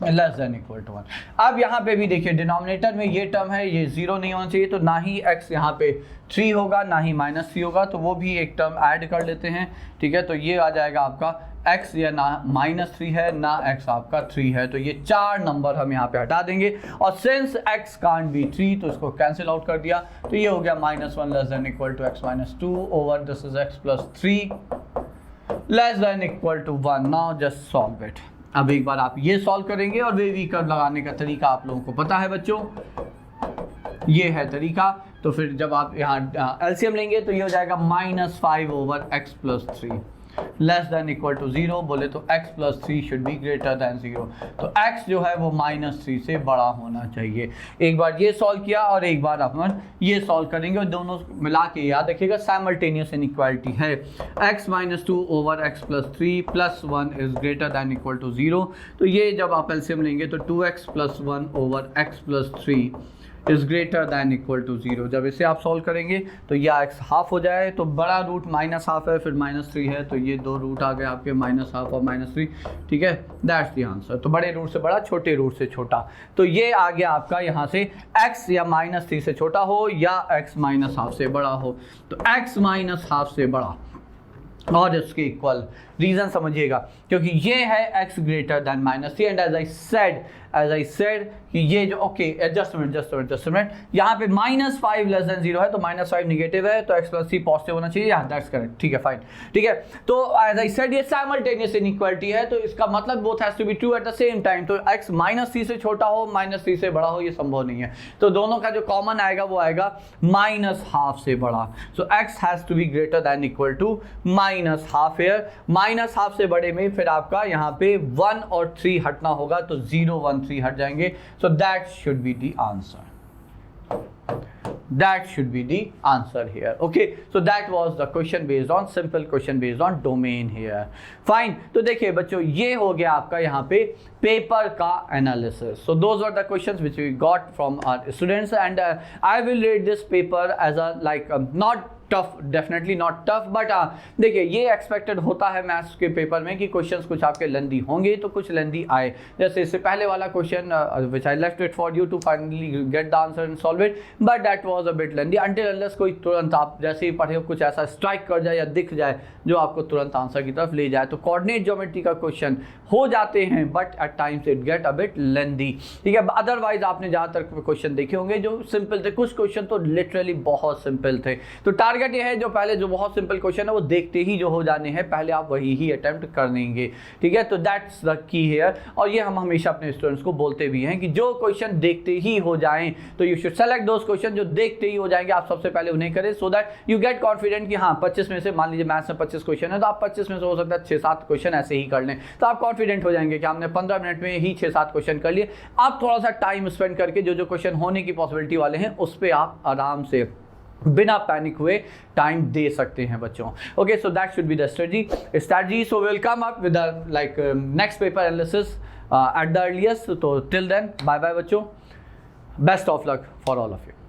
less than equal to 1। अब यहाँ पे भी देखिए डिनोमिनेटर में ये टर्म है, ये 0 नहीं होना चाहिए, तो ना ही x यहाँ पे 3 होगा ना ही -3 होगा, तो वो भी एक टर्म ऐड कर लेते हैं। ठीक है, तो ये आ जाएगा आपका x या ना -3 है ना x आपका 3 है, तो ये 4 नंबर हम यहाँ पे हटा देंगे। और सिंस x कांट बी 3 तो इसको कैंसिल आउट कर दिया, तो ये हो गया -1 less than equal to x -2 over this is x + 3 less than equal to 1। Now just solve it. अब एक बार आप ये सॉल्व करेंगे और वेवी कर्व लगाने का तरीका आप लोगों को पता है बच्चों, ये है तरीका। तो फिर जब आप यहाँ एलसीएम लेंगे तो ये हो जाएगा -5 over x + 3 less than equal to 0। बोले तो x + 3 should be greater than 0, तो x जो है वो -3 से बड़ा होना चाहिए। एक बार ये सॉल्व किया और एक बार अपन ये सॉल्व करेंगे और दोनों मिला के याद रखिएगा साइमल्टेनियस इनइक्वालिटी है। x -2 over x + 3 + 1 is greater than equal to 0, तो ये जब आप एलसीएम लेंगे तो 2x + 1 over x + 3 is greater than equal to 0। जब इसे आप सॉल्व करेंगे तो यह x हाफ हो जाए, तो बड़ा रूट -½ है, फिर -3 है, तो ये 2 रूट आ गए आपके -½ और -3। ठीक है, दैट्स द आंसर। तो बड़े रूट से बड़ा, छोटे रूट से छोटा, तो ये आ गया आपका यहाँ से x या -3 से छोटा हो या x -½ से बड़ा हो, तो x -½ से बड़ा और इसके इक्वल। रीजन समझिएगा, क्योंकि ये है x greater than -3 and as I said कि ये जो ओके जस्ट मिनट यहाँ पे -5 लेस देन 0 है, तो -5 निगेटिव है, तो x + 3 पॉजिटिव होना चाहिए। That's correct. ठीक है, फाइन। ठीक है, तो एज आई सेड ये साइमल्टेनियस इनइक्वालिटी है, तो इसका मतलब both has to be true at the same time. तो x -3 से छोटा हो -3 से बड़ा हो, ये संभव नहीं है, तो दोनों का जो कॉमन आएगा वो आएगा -½ से बड़ा। So x has to be greater than equal to -½ here. -½ से बड़े में फिर आपका यहाँ पे 1 और 3 हटना होगा, तो 0 1 3 हट जाएंगे। So that should be the answer. That should be the answer here. Okay, so that was the question based on simple question based on domain here. Fine. तो देखिए बच्चों, ये हो गया आपका यहाँ पे पेपर का analysis. So those were the questions which we got from our students, and I will read this paper as a like not tough, definitely not tough, but देखिए ये एक्सपेक्टेड होता है मैथ्स के पेपर में कि questions कुछ आपके लेंदी होंगे, तो कुछ लेंदी आए। जैसे इससे पहले वाला question which I left it for you to finally get the answer and solve it, but that was a bit lengthy until unless कोई तुरंत आप जैसे ही पढ़े कुछ ऐसा स्ट्राइक कर जाए या दिख जाए जो आपको तुरंत आंसर की तरफ ले जाए। तो कोऑर्डिनेट ज्योमेट्री का क्वेश्चन हो जाते हैं, but at times it get a bit lengthy. ठीक है, अदरवाइज आपने ज़्यादातर क्वेश्चन देखे होंगे जो सिंपल थे, कुछ क्वेश्चन तो लिटरली बहुत सिंपल थे। तो टारगेट ये है जो पहले जो बहुत सिंपल क्वेश्चन है वो देखते ही जो हो जाने हैं, पहले आप वही ही अटेम्प्ट कर लेंगे। ठीक है, तो दैट्स द की हियर, और ये हम हमेशा अपने स्टूडेंट्स को बोलते भी हैं कि जो क्वेश्चन देखते ही हो जाएं तो you should select those question जो देखते ही हो जाएंगे, आप सबसे पहले उन्हें करें, so that you get confident कि हाँ 25 में से, मान लीजिए मैथ्स में 25 क्वेश्चन है, तो आप 25 में से हो सकता है 6-7 क्वेश्चन ऐसे ही कर लें, तो आप कॉन्फिडेंट हो जाएंगे कि हमने 15 मिनट में ही 6-7 क्वेश्चन कर लिए। आप थोड़ा सा टाइम स्पेंड करके जो जो क्वेश्चन होने की पॉसिबिलिटी वाले हैं उस पर आप आराम से बिना पैनिक हुए टाइम दे सकते हैं बच्चों। Okay, so that should be the strategy. So will come up with like next paper analysis at the earliest. तो टिल देन बाय बाय बच्चों, best of luck for all of you.